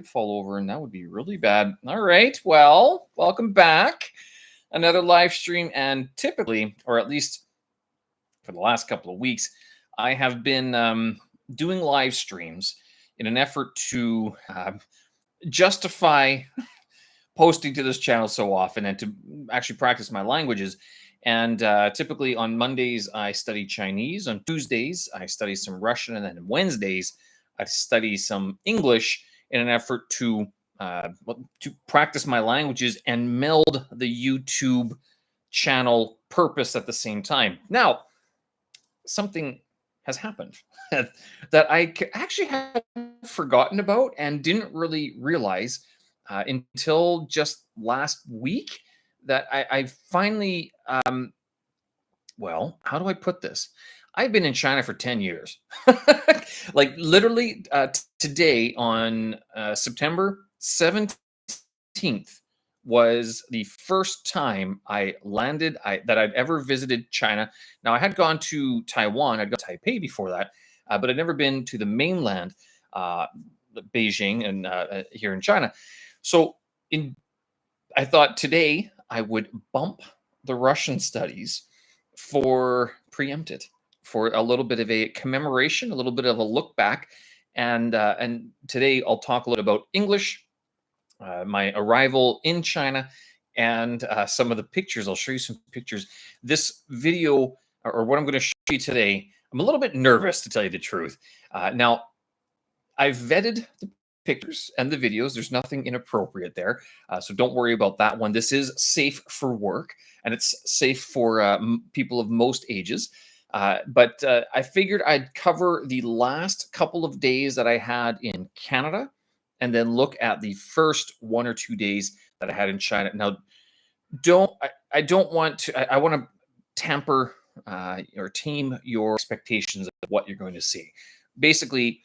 fall over, and that would be really bad. All right. Well, welcome back. Another live stream. And typically, or at least for the last couple of weeks, I have been doing live streams in an effort to justify posting to this channel so often and to actually practice my languages. And typically on Mondays, I study Chinese. On Tuesdays, I study some Russian. And then on Wednesdays, I study some English in an effort to practice my languages and meld the YouTube channel purpose at the same time. Now, something has happened that I actually had forgotten about and didn't really realize until just last week that I finally, well, how do I put this? I've been in China for 10 years. Like literally today on September 17th was the first time I landed that I'd ever visited China. Now, I had gone to Taiwan, I'd gone to Taipei before that, but I'd never been to the mainland, uh, Beijing, and here in China. So in I thought today I would bump the Russian studies for preempted, for a little bit of a commemoration, a little bit of a look back, and today I'll talk a little about English, my arrival in China, and some of the pictures. I'll show you some pictures. This video, or what I'm going to show you today, I'm a little bit nervous to tell you the truth. Now, I've vetted the pictures and the videos. There's nothing inappropriate there. So don't worry about that one. This is safe for work, and it's safe for people of most ages. But I figured I'd cover the last couple of days that I had in Canada and then look at the first 1 or 2 days that I had in China. Now, I don't want to, I want to temper or tame your expectations of what you're going to see. Basically,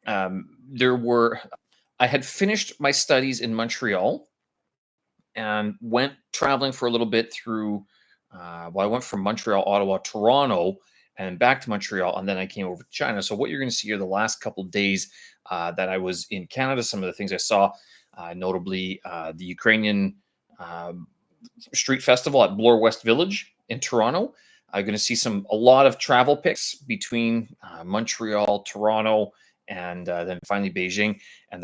I had finished my studies in Montreal and went traveling for a little bit through, I went from Montreal, Ottawa, Toronto, and back to Montreal, and then I came over to China. So what you're going to see are the last couple of days that I was in Canada, some of the things I saw, notably the Ukrainian street festival at Bloor West Village in Toronto. I'm going to see a lot of travel pics between Montreal, Toronto, and then finally Beijing. And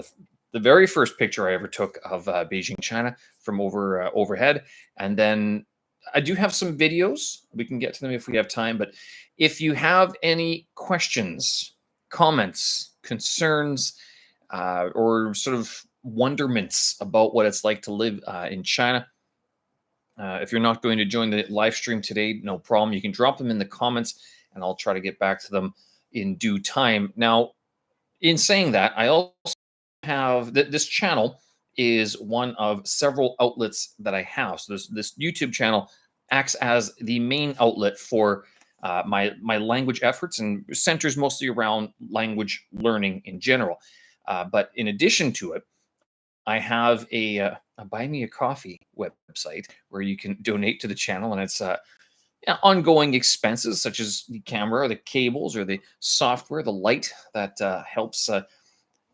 the very first picture I ever took of Beijing, China, from overhead. And then I do have some videos. We can get to them if we have time. But if you have any questions, comments, concerns, or sort of wonderments about what it's like to live in China, if you're not going to join the live stream today, no problem. You can drop them in the comments, and I'll try to get back to them in due time. Now, in saying that, I also have this channel is one of several outlets that I have. So this YouTube channel acts as the main outlet for my language efforts and centers mostly around language learning in general. But in addition to it, I have a Buy Me a Coffee website where you can donate to the channel, and it's ongoing expenses such as the camera, or the cables, or the software, the light that helps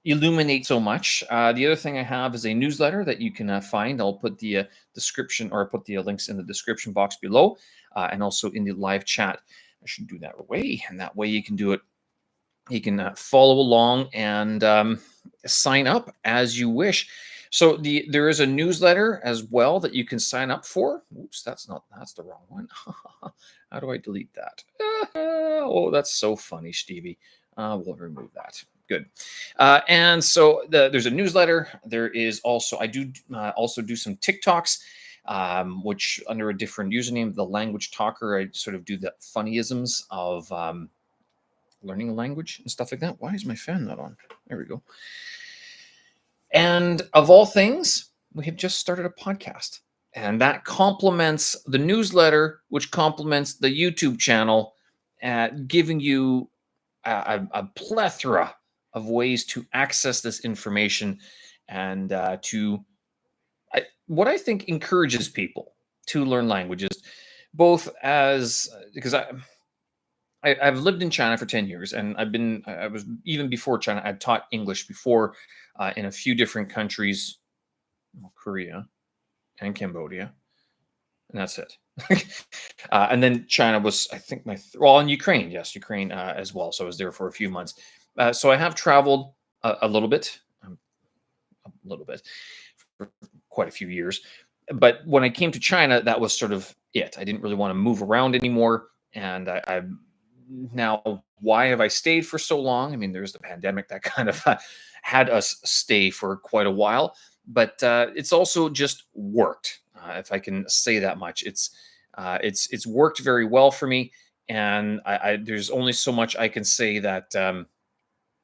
illuminate so much. The other thing I have is a newsletter that you can find. I'll put the description, or I'll put the links in the description box below, and also in the live chat. I should do that way, and that way you can do it. You can follow along and sign up as you wish. So there is a newsletter as well that you can sign up for. Oops, that's the wrong one. How do I delete that? Oh, that's so funny, Stevie. We'll remove that. Good. And so there's a newsletter. There is also, I do also do some TikToks, which under a different username, The Language Talker. I sort of do the funnyisms of learning a language and stuff like that. Why is my fan not on? There we go. And of all things, we have just started a podcast, and that complements the newsletter, which complements the YouTube channel, giving you a plethora of ways to access this information and what I think encourages people to learn languages, both because I've lived in China for 10 years, and I was even before China. I taught English before in a few different countries, well, Korea and Cambodia, and that's it. And then China was, I think, well, in Ukraine, yes, Ukraine as well. So I was there for a few months. So I have traveled a little bit, for quite a few years. But when I came to China, that was sort of it. I didn't really want to move around anymore, and I now, why have I stayed for so long? I mean, there's the pandemic that kind of had us stay for quite a while, but it's also just worked. If I can say that much, it's worked very well for me, and there's only so much I can say that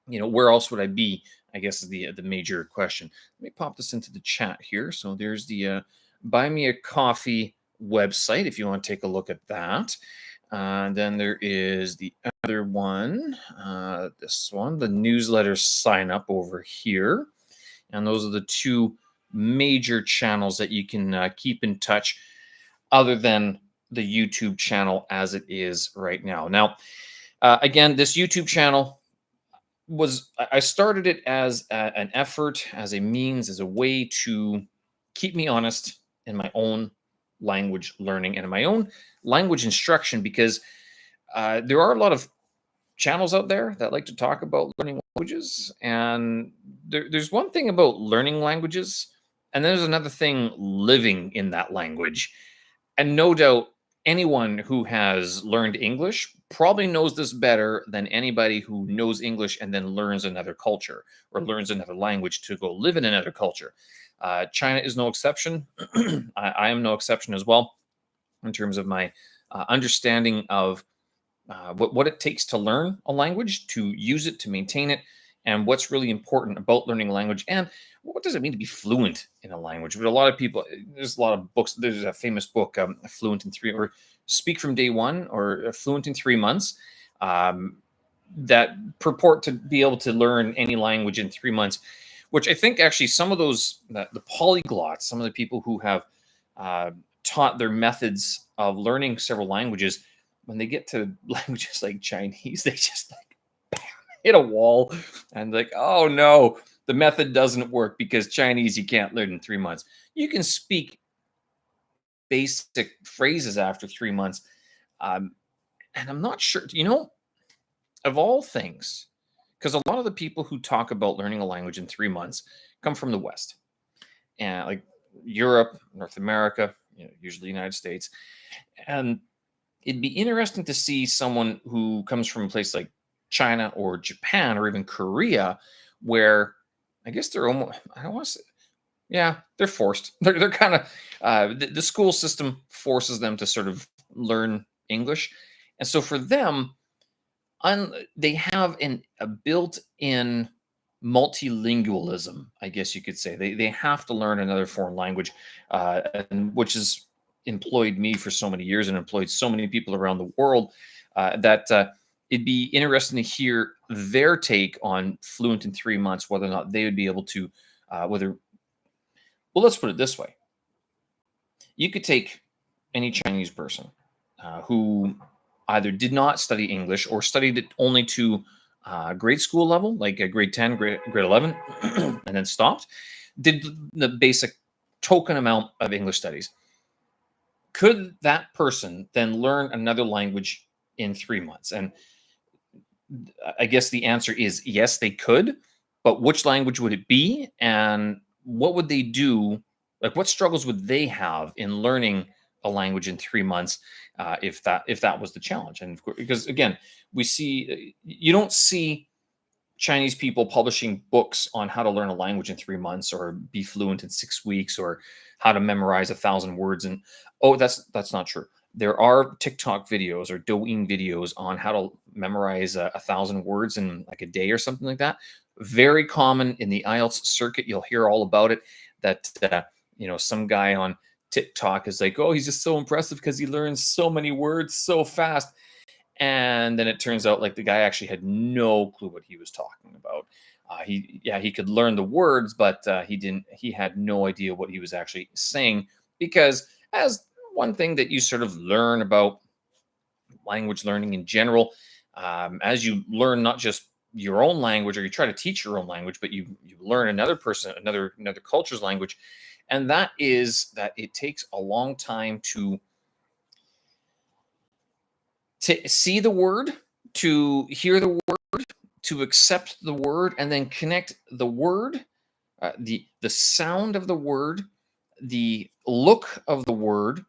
where else would I be? I guess is the major question. Let me pop this into the chat here. So there's the Buy Me a Coffee website if you want to take a look at that. Then there is the other one, this one, the newsletter sign up over here. And those are the two major channels that you can keep in touch, other than the YouTube channel as it is right now. Now, again, this YouTube channel I started it as an effort, as a means, as a way to keep me honest in my own language learning and in my own language instruction, because there are a lot of channels out there that like to talk about learning languages, and there's one thing about learning languages, and there's another thing living in that language. And no doubt, anyone who has learned English probably knows this better than anybody who knows English and then learns another culture or learns another language to go live in another culture. China is no exception. I am no exception as well, in terms of my understanding of what it takes to learn a language, to use it, to maintain it, and what's really important about learning a language, and what does it mean to be fluent in a language. But a lot of people, there's a lot of books. There's a famous book, Fluent in Three, or Speak from Day One, or Fluent in 3 months, um, that purport to be able to learn any language in 3 months, which I think actually some of those, the polyglots, some of the people who have uh, taught their methods of learning several languages, when they get to languages like Chinese, they just like hit a wall and like, oh no, the method doesn't work, because Chinese you can't learn in 3 months. You can speak basic phrases after 3 months. Um, and I'm not sure, of all things, because a lot of the people who talk about learning a language in 3 months come from the West, and like Europe, North America, usually the United States. And it'd be interesting to see someone who comes from a place like China or Japan or even Korea, where I guess they're almost, I don't want to say, yeah, they're forced. They're kind of, the school system forces them to sort of learn English. And so for them, they have a built-in multilingualism, I guess you could say. They have to learn another foreign language, and which has employed me for so many years and employed so many people around the world, that it'd be interesting to hear their take on Fluent in 3 months, whether or not they would be able to, well, let's put it this way. You could take any Chinese person who either did not study English or studied it only to grade school level, like a grade 10, grade 11, and then stopped, did the basic token amount of English studies. Could that person then learn another language in 3 months? And I guess the answer is yes, they could. But which language would it be? And what would they do? Like, what struggles would they have in learning a language in 3 months, if that was the challenge? And of course, because again, we see, you don't see Chinese people publishing books on how to learn a language in 3 months, or be fluent in 6 weeks, or how to memorize 1,000 words. And oh, that's not true. There are TikTok videos or Douyin videos on how to memorize 1,000 words in like a day or something like that. Very common in the IELTS circuit. You'll hear all about it. That some guy on TikTok is like, oh, he's just so impressive because he learns so many words so fast. And then it turns out like the guy actually had no clue what he was talking about. He could learn the words, but he had no idea what he was actually saying, because as one thing that you sort of learn about language learning in general, as you learn not just your own language, or you try to teach your own language, but you learn another culture's language, and that is that it takes a long time to see the word, to hear the word, to accept the word, and then connect the word, the sound of the word, the look of the word,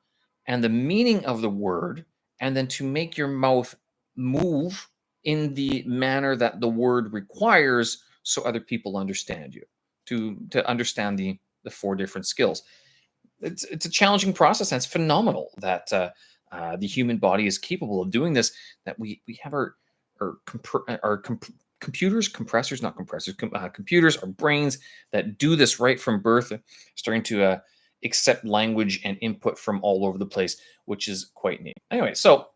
and the meaning of the word, and then to make your mouth move in the manner that the word requires, so other people understand you. To understand the four different skills. It's a challenging process, and it's phenomenal that the human body is capable of doing this. That we have our computers, compressors, not compressors, computers, our brains that do this right from birth, starting to accept language and input from all over the place, which is quite neat. Anyway, so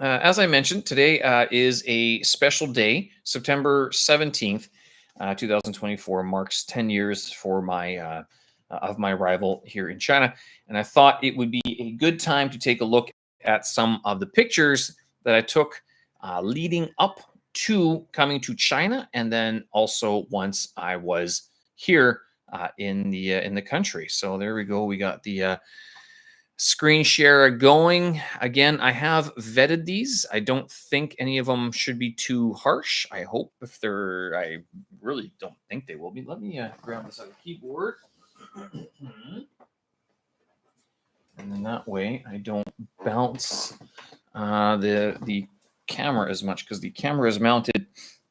as I mentioned, today is a special day. September 17th, 2024 marks 10 years for my of my arrival here in China. And I thought it would be a good time to take a look at some of the pictures that I took leading up to coming to China, and then also once I was here in the country. So there we go. We got the screen share going. Again, I have vetted these. I don't think any of them should be too harsh. I hope if they're, I really don't think they will be. Let me grab this other keyboard. And then that way I don't bounce the camera as much, because the camera is mounted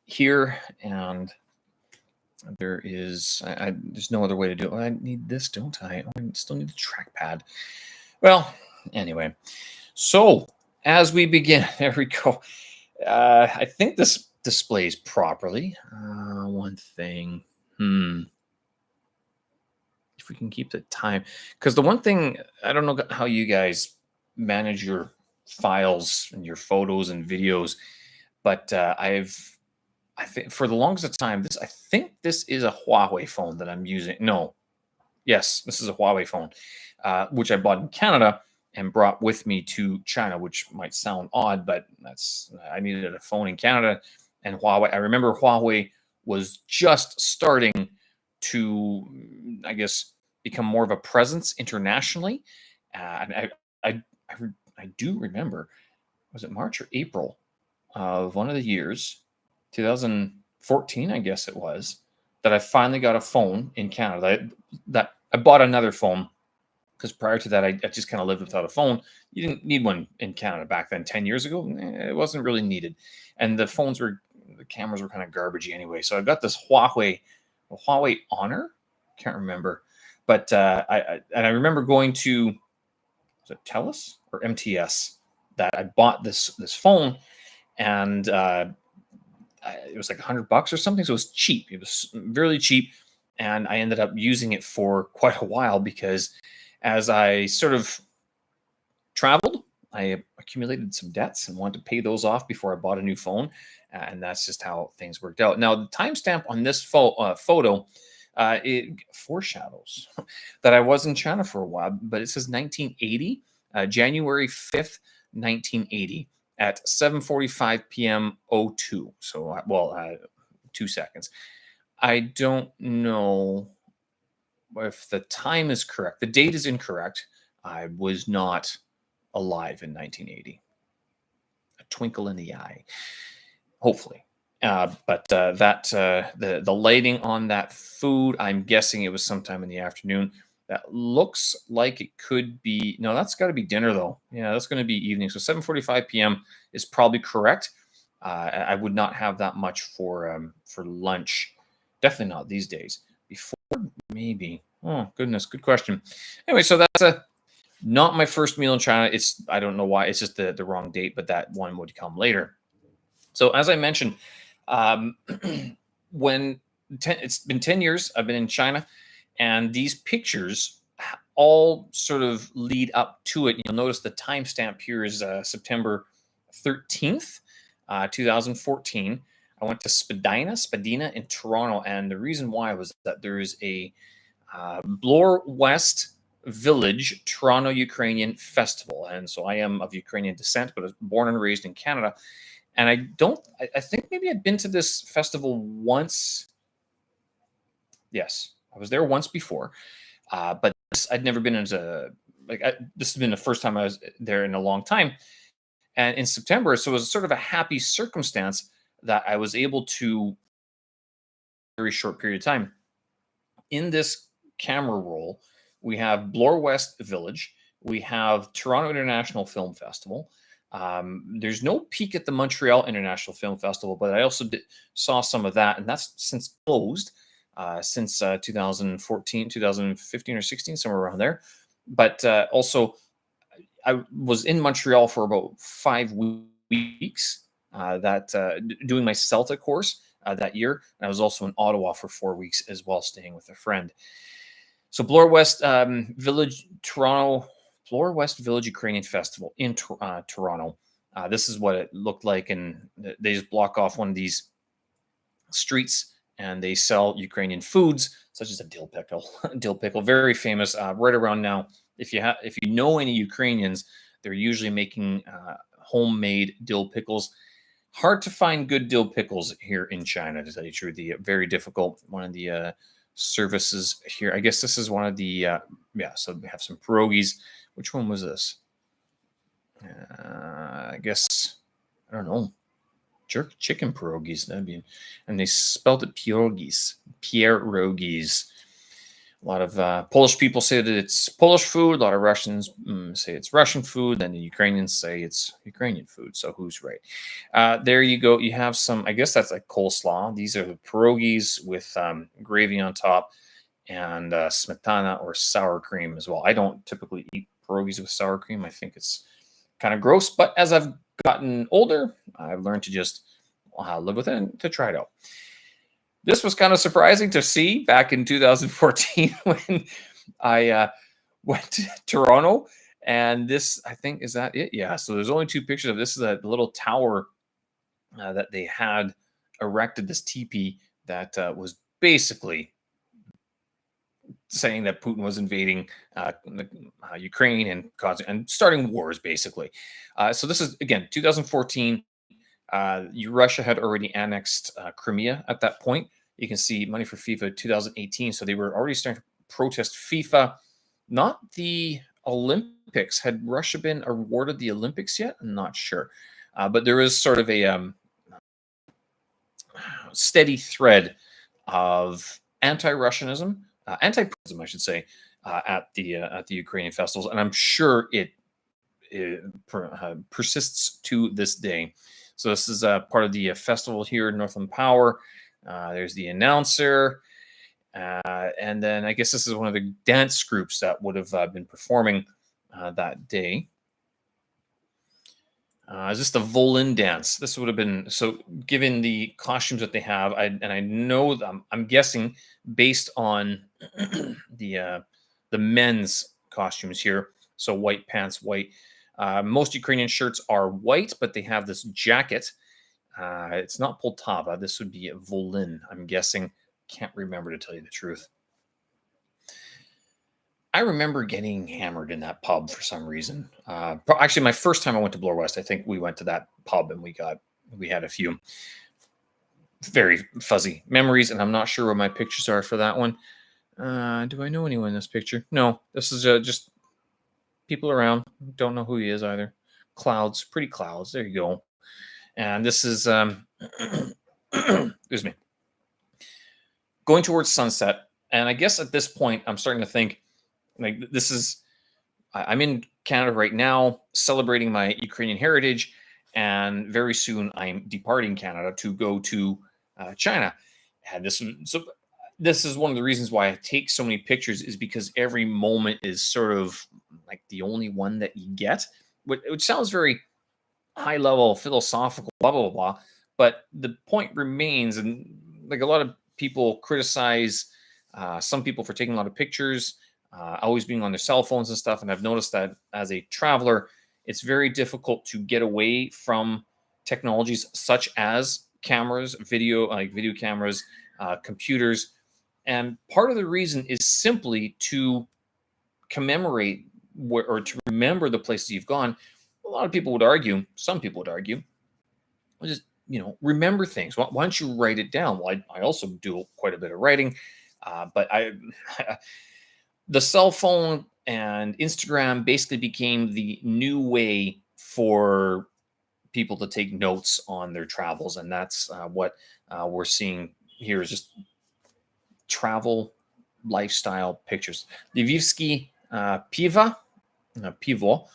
here, and there's no other way to do it. I need this, don't I? I still need the trackpad. Well, anyway, so as we begin, there we go. I think this displays properly. One thing, if we can keep the time, because the one thing, I don't know how you guys manage your files and your photos and videos, but I think for the longest time, I think this is a Huawei phone that I'm using. No, yes, this is a Huawei phone, which I bought in Canada and brought with me to China, which might sound odd, but I needed a phone in Canada, and Huawei. I remember Huawei was just starting to, I guess, become more of a presence internationally. And I do remember, was it March or April of one of the years, 2014, I guess it was, that I finally got a phone in Canada. That I bought another phone, because prior to that, I just kind of lived without a phone. You didn't need one in Canada back then. 10 years ago, it wasn't really needed, and the cameras were kind of garbagey anyway. So I got this Huawei Honor, can't remember, but I remember going to, was it TELUS or MTS, that I bought this phone, and it was like $100 or something, so it was cheap. It was really cheap, and I ended up using it for quite a while, because as I sort of traveled, I accumulated some debts and wanted to pay those off before I bought a new phone, and that's just how things worked out. Now, the timestamp on this photo, it foreshadows that I was in China for a while, but it says 1980, January 5th, 1980, at 7:45 p.m. 02. So, 2 seconds. I don't know if the time is correct. The date is incorrect. I was not alive in 1980. A twinkle in the eye, hopefully. But the lighting on that food, I'm guessing it was sometime in the afternoon. That looks like it could be, no, that's got to be dinner though. Yeah, that's going to be evening. So 7:45 p.m. is probably correct. I would not have that much for lunch. Definitely not these days. Before, maybe. Oh goodness, good question. Anyway, so that's not my first meal in China. I don't know why. It's just the wrong date, but that one would come later. So as I mentioned, um, it's been 10 years I've been in China, and these pictures all sort of lead up to it. You'll notice the timestamp here is September 13th, 2014. I went to Spadina in Toronto, and the reason why was that there is a Bloor West Village Toronto Ukrainian Festival, and so I am of Ukrainian descent, but I was born and raised in Canada. And I think maybe I'd been to this festival once. Yes, I was there once before, but I'd never been as a this has been the first time I was there in a long time. And in September, so it was sort of a happy circumstance that I was able to very short period of time in this camera roll. We have Bloor West Village, we have Toronto International Film Festival. There's no peak at the Montreal International Film Festival, but I also saw some of that, and that's since closed since 2014, 2015 or 16, somewhere around there. But also, I was in Montreal for about 5 weeks. Doing my CELTA course that year. And I was also in Ottawa for 4 weeks as well, staying with a friend. So Bloor West Village, Toronto, Bloor West Village Ukrainian Festival in Toronto. This is what it looked like, and they just block off one of these streets, and they sell Ukrainian foods such as a dill pickle. Dill pickle, very famous right around now. If you know any Ukrainians, they're usually making homemade dill pickles. Hard to find good dill pickles here in China, to tell you the truth. Very difficult. One of the services here. I guess this is one of the So we have some pierogies. Which one was this? I guess I don't know. Jerk chicken pierogies. And they spelled it pierogies. Pierogies. A lot of Polish people say that it's Polish food. A lot of Russians say it's Russian food. Then the Ukrainians say it's Ukrainian food. So who's right? There you go. You have some, I guess that's like coleslaw. These are the pierogies with gravy on top and smetana or sour cream as well. I don't typically eat pierogies with sour cream. I think it's kind of gross. But as I've gotten older, I've learned to just live with it and to try it out. This was kind of surprising to see back in 2014 when I went to Toronto. And this, I think, is that it? Yeah. So there's only 2 pictures of this. Is a little tower that they had erected, this teepee that was basically saying that Putin was invading Ukraine and starting wars, basically. So this is, again, 2014. Russia had already annexed Crimea at that point. You can see money for FIFA 2018. So they were already starting to protest FIFA, not the Olympics. Had Russia been awarded the Olympics yet? I'm not sure. But there is sort of a steady thread of anti-Russianism, anti-Putinism, I should say, at the Ukrainian festivals, and I'm sure it persists to this day. So this is part of the festival here in Northland Power. There's the announcer. And then I guess this is one of the dance groups that would have been performing that day. Is this the Volin dance? This would have been, so given the costumes that they have, I know them, I'm guessing based on the men's costumes here. So white pants, white. Most Ukrainian shirts are white, but they have this jacket. It's not Poltava. This would be Volin, I'm guessing. Can't remember, to tell you the truth. I remember getting hammered in that pub for some reason. Actually, my first time I went to Bloor West, I think we went to that pub and we had a few very fuzzy memories, and I'm not sure where my pictures are for that one. Do I know anyone in this picture? No, this is just people around. Don't know who he is either. Clouds, pretty clouds. There you go. And this is, excuse me, going towards sunset. And I guess at this point, I'm starting to think, like, this is, I'm in Canada right now, celebrating my Ukrainian heritage, and very soon I'm departing Canada to go to China. And this is one of the reasons why I take so many pictures, is because every moment is sort of like the only one that you get, which sounds very high level, philosophical, blah, blah, blah, blah. But the point remains, and like a lot of people criticize some people for taking a lot of pictures, always being on their cell phones and stuff. And I've noticed that as a traveler, it's very difficult to get away from technologies such as cameras, video cameras, computers. And part of the reason is simply to commemorate or to remember the places you've gone. A lot of people would argue, some people would argue, just, remember things. Why don't you write it down? Well, I also do quite a bit of writing, but the cell phone and Instagram basically became the new way for people to take notes on their travels, and that's what we're seeing here is just travel lifestyle pictures. Lvivsky piva, pivo,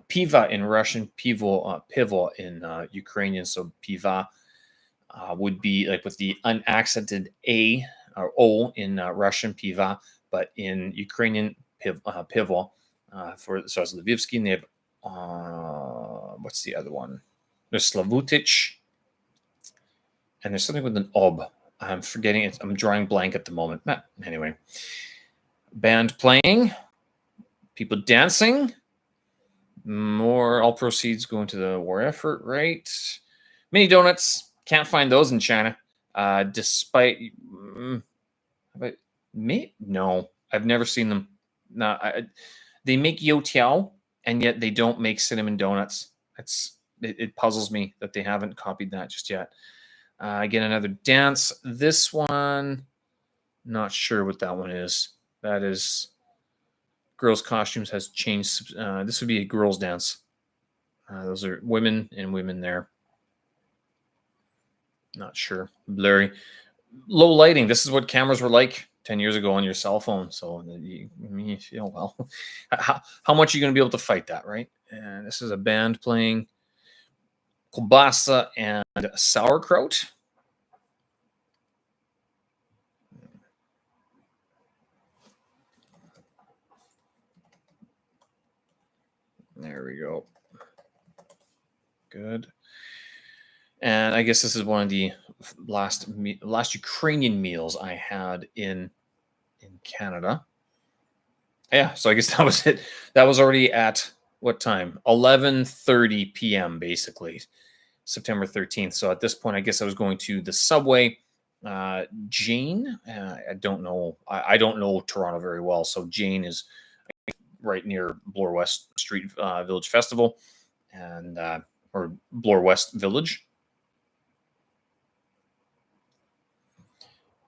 piva in Russian, pivo in Ukrainian. So piva would be like with the unaccented a or o in Russian piva, but in Ukrainian pivo. So it's Lvivsky, and they have what's the other one? There's Slavutich, and there's something with an ob. I'm forgetting it. I'm drawing blank at the moment. Anyway, band playing, people dancing. More all proceeds going to the war effort, right? Mini donuts. Can't find those in China. Despite, but no, I've never seen them. No, they make youtiao, and yet they don't make cinnamon donuts. It puzzles me that they haven't copied that just yet. Again, another dance. This one, not sure what that one is. That is girls' costumes has changed. This would be a girls' dance. Those are women and women there. Not sure. Blurry. Low lighting. This is what cameras were like 10 years ago on your cell phone. So you feel, well, how much are you going to be able to fight that, right? And this is a band playing kielbasa and sauerkraut. There we go. Good. And I guess this is one of the last Ukrainian meals I had in Canada. Yeah, so I guess that was it. That was already at what time? 11:30 p.m. basically, September 13th. So at this point, I guess I was going to the subway. Jane, I don't know. I don't know Toronto very well, so Jane is right near Bloor West Street Village Festival, and or Bloor West Village.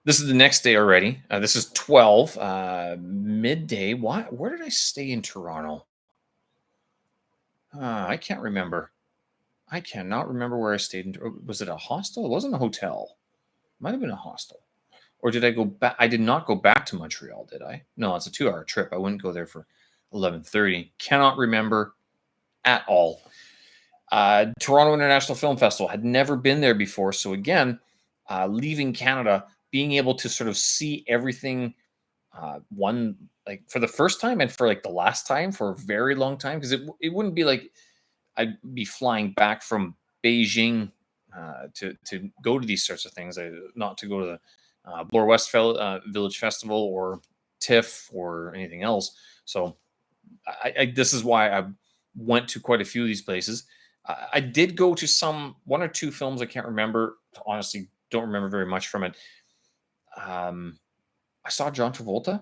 This is the next day already. This is 12 midday. Where did I stay in Toronto? I can't remember. I cannot remember where I stayed. Was it a hostel? It wasn't a hotel. Might have been a hostel. Or did I go back? I did not go back to Montreal, did I? No, it's a 2-hour trip. I wouldn't go there for 11:30. Cannot remember at all. Toronto International Film Festival. Had never been there before. So again, leaving Canada, being able to sort of see everything like for the first time and for like the last time for a very long time, because it wouldn't be like I'd be flying back from Beijing to go to these sorts of things, not to go to the Bloor West Village Festival or TIFF or anything else. So this is why I went to quite a few of these places. I did go to one or two films. I can't remember. Honestly, don't remember very much from it. I saw John Travolta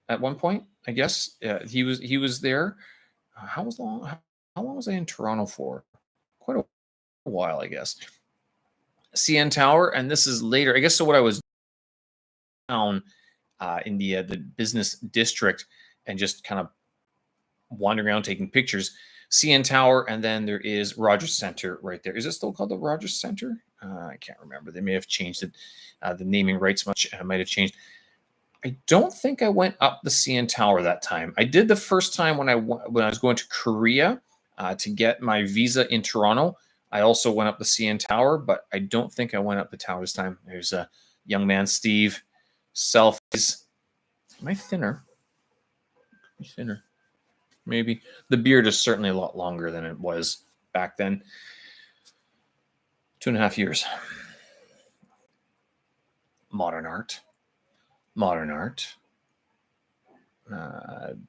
at one point. I guess he was there. How long was I in Toronto for? Quite a while, I guess. CN Tower, and this is later. I guess so. What I was down in the business district and just kind of wandering around taking pictures. CN Tower, and then there is Rogers Center right there. Is it still called the Rogers Center? I can't remember. They may have changed it. The naming rights might have changed. I don't think I went up the CN Tower that time. I did the first time when I was going to Korea to get my visa in Toronto. I also went up the CN Tower, but I don't think I went up the tower this time. There's a young man, Steve. Selfies. Am I thinner? Thinner. Maybe. The beard is certainly a lot longer than it was back then. 2.5 years. Modern art.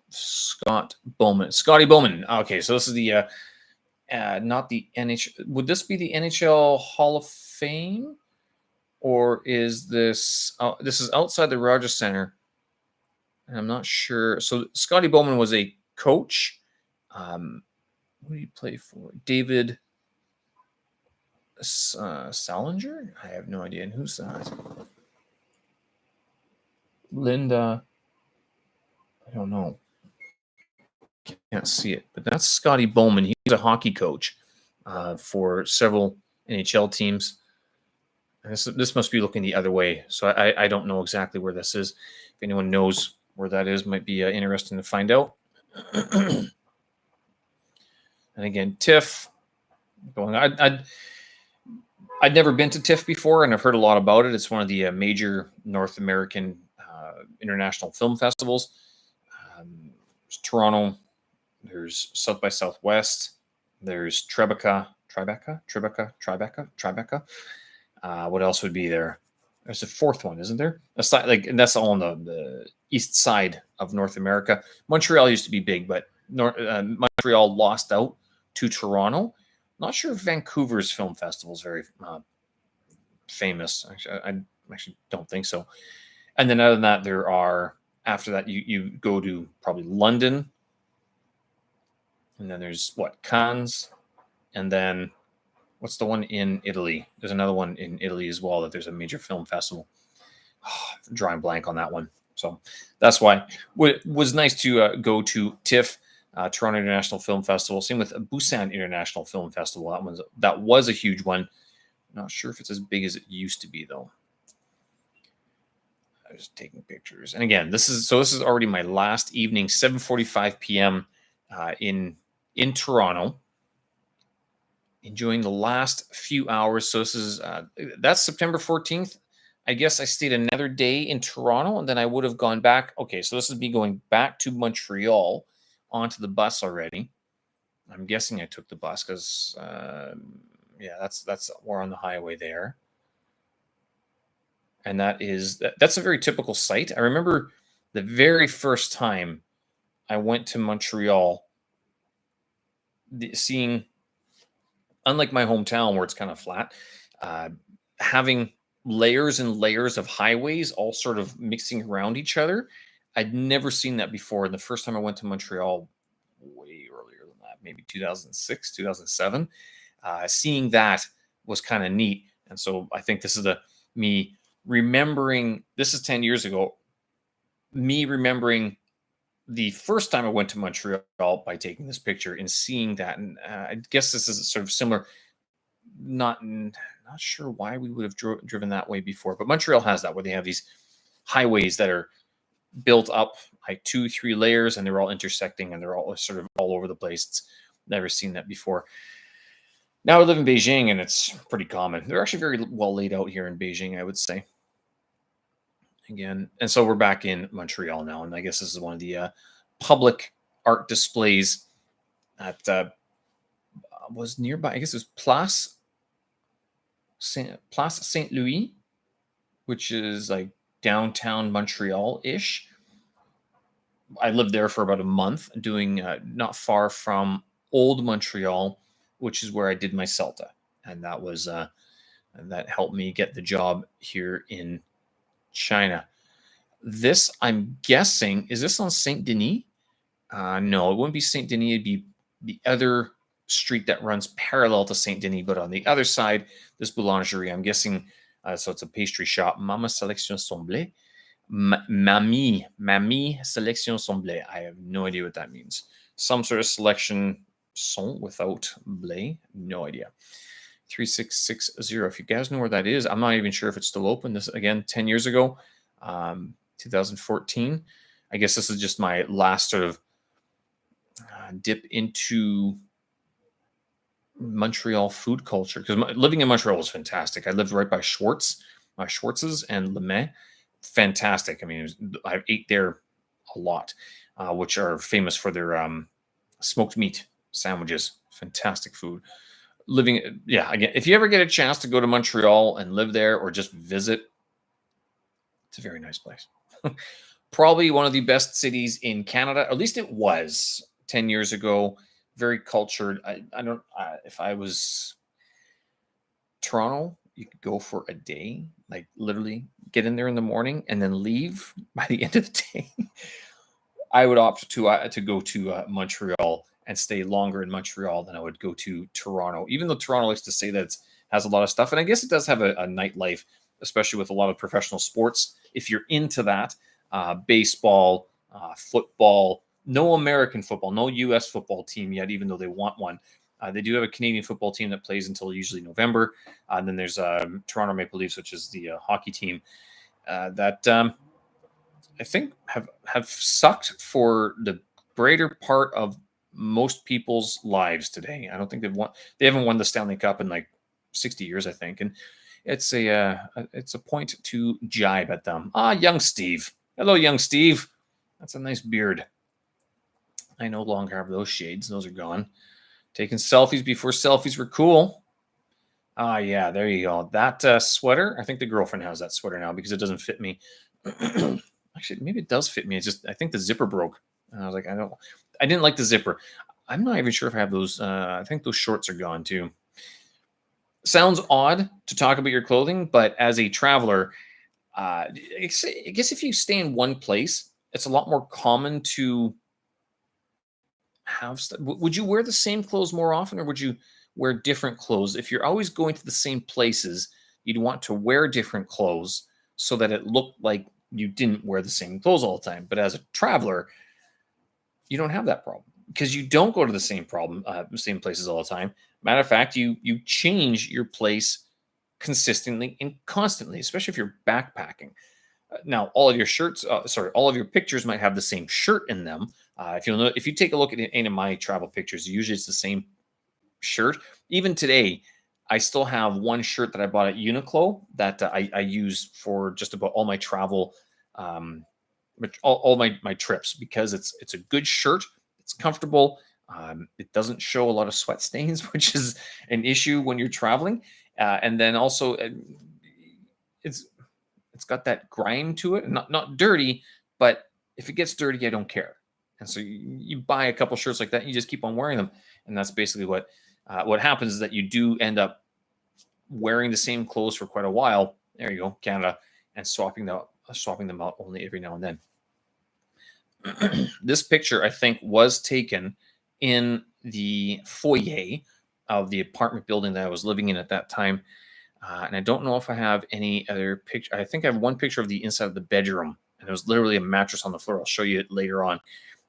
Scotty Bowman. Okay, so this is the not the NHL. Would this be the NHL Hall of Fame, or is this? This is outside the Rogers Center, and I'm not sure. So Scotty Bowman was a coach. Who did he play for? David Salinger? I have no idea. And who's that? Linda. I don't know. Can't see it, but that's Scotty Bowman. He's a hockey coach for several NHL teams. And this must be looking the other way. So I don't know exactly where this is. If anyone knows where that is, might be interesting to find out. And again, TIFF. I'd never been to TIFF before, and I've heard a lot about it. It's one of the major North American international film festivals. There's Toronto. There's South by Southwest. There's Tribeca. What else would be there? There's a fourth one, isn't there? And that's all on the east side of North America. Montreal used to be big, but Montreal lost out to Toronto. Not sure if Vancouver's film festival is very famous. Actually, I actually don't think so. And then other than that, there are, after that, you go to probably London. And then there's Cannes. And then what's the one in Italy? There's another one in Italy as well that there's a major film festival. Drawing blank on that one. So that's why it was nice to go to TIFF, Toronto International Film Festival. Same with Busan International Film Festival. That was a huge one. Not sure if it's as big as it used to be though. I was taking pictures, and again, this is already my last evening, 7:45 p.m. In Toronto. Enjoying the last few hours. So this is that's September 14th. I guess I stayed another day in Toronto, and then I would have gone back. Okay, so this is me going back to Montreal onto the bus already. I'm guessing I took the bus because that's we're on the highway there. And that's a very typical site. I remember the very first time I went to Montreal, seeing, unlike my hometown where it's kind of flat, having layers and layers of highways all sort of mixing around each other. I'd never seen that before. And the first time I went to Montreal, way earlier than that, maybe 2006, 2007, seeing that was kind of neat. And so I think this is me remembering, this is 10 years ago, me remembering the first time I went to Montreal by taking this picture and seeing that. And I guess this is sort of similar. Not sure why we would have driven that way before, but Montreal has that, where they have these highways that are built up like 2-3 layers, and they're all intersecting, and they're all sort of all over the place. It's never seen that before. Now I live in Beijing, and it's pretty common. They're actually very well laid out here in Beijing, I would say. Again, and so we're back in Montreal now, and I guess this is one of the public art displays that was nearby. I guess it was Place Saint Louis, which is like downtown Montreal-ish. I lived there for about a month, doing not far from Old Montreal, which is where I did my CELTA, and that was that helped me get the job here in China. This, I'm guessing, is this on Saint Denis? No, it wouldn't be Saint Denis. It'd be the other street that runs parallel to Saint Denis, but on the other side, this boulangerie. I'm guessing, so it's a pastry shop. Mama Selection Somblé. Mamie Selection Somblé. I have no idea what that means. Some sort of selection son without blé. No idea. 3660. If you guys know where that is, I'm not even sure if it's still open. This, again, 10 years ago, 2014. I guess this is just my last sort of dip into Montreal food culture, because living in Montreal was fantastic. I lived right by Schwartz's and Le Mans. Fantastic. I mean, I ate there a lot, which are famous for their smoked meat sandwiches. Fantastic food. Again, if you ever get a chance to go to Montreal and live there or just visit, it's a very nice place. Probably one of the best cities in Canada. At least it was 10 years ago. Very cultured. If I was Toronto, you could go for a day, like literally get in there in the morning and then leave by the end of the day. I would opt to go to Montreal and stay longer in Montreal than I would go to Toronto. Even though Toronto likes to say that it's has a lot of stuff. And I guess it does have a nightlife, especially with a lot of professional sports. If you're into that, baseball, football, no American football, no U.S. football team yet, even though they want one. They do have a Canadian football team that plays until usually November. And then there's Toronto Maple Leafs, which is the hockey team that I think have sucked for the greater part of most people's lives today. I don't think they haven't won the Stanley Cup in like 60 years, I think. And it's a point to jibe at them. Young Steve. Hello, young Steve. That's a nice beard. I no longer have those shades. Those are gone. Taking selfies before selfies were cool. Yeah, there you go. That sweater, I think the girlfriend has that sweater now because it doesn't fit me. Actually, maybe it does fit me. It's just, I think the zipper broke. And I was like, I didn't like the zipper. I'm not even sure if I have those. I think those shorts are gone too. Sounds odd to talk about your clothing, but as a traveler, I guess if you stay in one place, it's a lot more common to have stuff. Would you wear the same clothes more often, or would you wear different clothes? If you're always going to the same places, you'd want to wear different clothes so that it looked like you didn't wear the same clothes all the time. But as a traveler, you don't have that problem because you don't go to the same places all the time. Matter of fact, you change your place consistently and constantly, especially if you're backpacking. Now, all of your pictures might have the same shirt in them. If you take a look at any of my travel pictures, usually it's the same shirt. Even today, I still have one shirt that I bought at Uniqlo that I use for just about all my travel, all my trips, because it's a good shirt. It's comfortable. It doesn't show a lot of sweat stains, which is an issue when you're traveling. And then also, it's got that grime to it, not dirty, but if it gets dirty, I don't care. And so you buy a couple shirts like that, and you just keep on wearing them, and that's basically what happens is that you do end up wearing the same clothes for quite a while. There you go, Canada, and swapping them out only every now and then. This picture, I think, was taken in the foyer of the apartment building that I was living in at that time. And I don't know if I have any other picture. I think I have one picture of the inside of the bedroom, and it was literally a mattress on the floor. I'll show you it later on.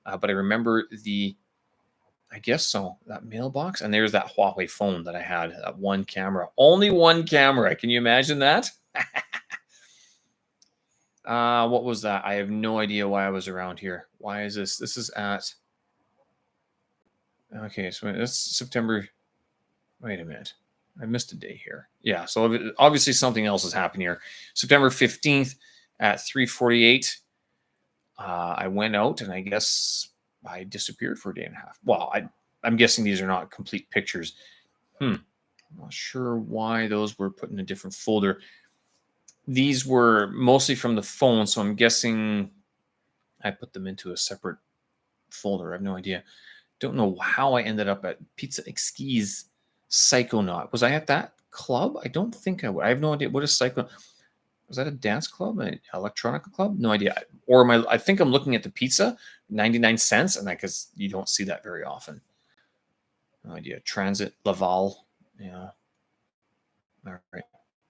But I remember I guess so, that mailbox. And there's that Huawei phone that I had, that one camera. Only one camera. Can you imagine that? What was that? I have no idea why I was around here. Why is this? This is at... Okay, so that's September. Wait a minute. I missed a day here. Yeah, so obviously something else has happened here. September 15th at 3:48, I went out, and I guess I disappeared for a day and a half. Well, I'm guessing these are not complete pictures. I'm not sure why those were put in a different folder. These were mostly from the phone, so I'm guessing I put them into a separate folder. I have no idea. Don't know how I ended up at Pizza Exquis Psychonaut. Was I at that club? I don't think I would. I have no idea. What is Psychonaut? Was that a dance club? An electronica club? No idea. Or I think I'm looking at the pizza, 99 cents, and because you don't see that very often. No idea. Transit, Laval. Yeah. All right.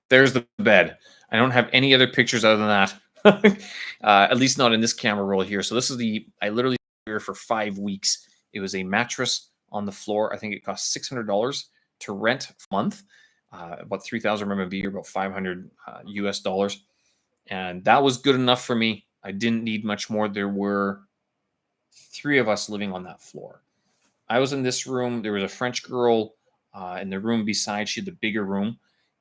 There's the bed. I don't have any other pictures other than that. At least not in this camera roll here. So this is I literally here for 5 weeks. It was a mattress on the floor. I think it cost $600 to rent a month. About 3,000 RMB, or about 500 US dollars. And that was good enough for me. I didn't need much more. There were 3 of us living on that floor. I was in this room. There was a French girl in the room beside. She had the bigger room.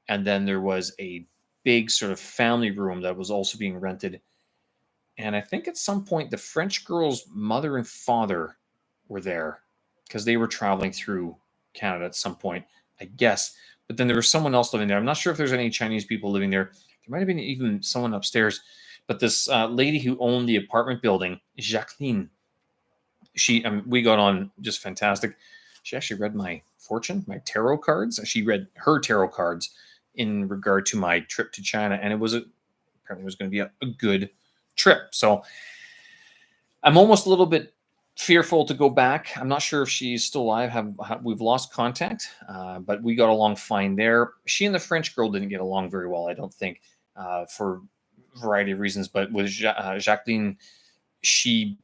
And then there was a big sort of family room that was also being rented. And I think at some point the French girl's mother and father were there because they were traveling through Canada at some point, I guess. But then there was someone else living there. I'm not sure if there's any Chinese people living there. There might have been even someone upstairs. But this lady who owned the apartment building, Jacqueline, we got on just fantastic. She actually read my fortune, my tarot cards. She read her tarot cards in regard to my trip to China, and apparently it was going to be a good trip. So I'm almost a little bit fearful to go back. I'm not sure if she's still alive. We've lost contact, but we got along fine there. She and the French girl didn't get along very well, I don't think, for a variety of reasons. But with Jacqueline, she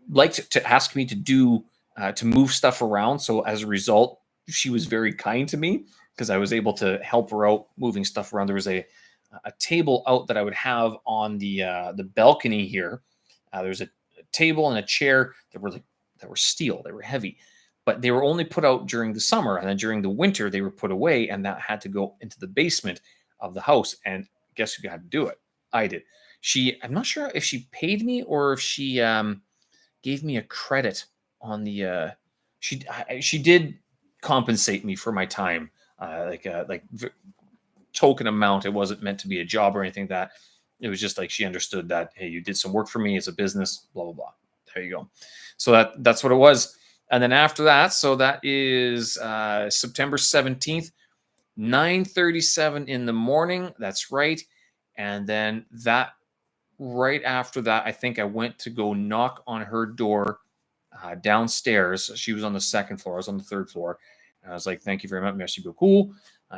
liked to ask me to do to move stuff around. So as a result, she was very kind to me because I was able to help her out moving stuff around. There was a table out that I would have on the balcony here. There's a table and a chair that were steel. They were heavy, but they were only put out during the summer, and then during the winter they were put away, and that had to go into the basement of the house. And guess who had to do it? I did. I'm not sure if she paid me or if she gave me a credit on the. She did compensate me for my time, token amount. It wasn't meant to be a job or anything like that. It was just like she understood that, hey, you did some work for me as a business, blah, blah, blah. There you go. So that's what it was. And then after that, so that is September 17th, 9:37 in the morning. That's right. And then right after that, I think I went to go knock on her door downstairs. She was on the second floor. I was on the third floor. And I was like, thank you very much. Merci beaucoup,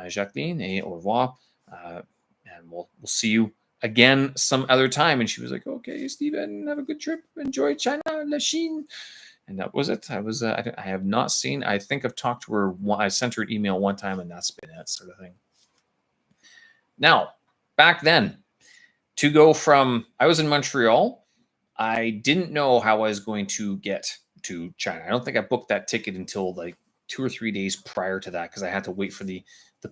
Jacqueline, et au revoir. And we'll see you again some other time. And she was like, okay, Stephen, have a good trip. Enjoy China, La Chine. And that was it. I have not seen, I think I've talked to her. I sent her an email one time, and that's been it, sort of thing. Now, back then, to go from, I was in Montreal. I didn't know how I was going to get to China. I don't think I booked that ticket until like 2 or 3 days prior to that, because I had to wait for the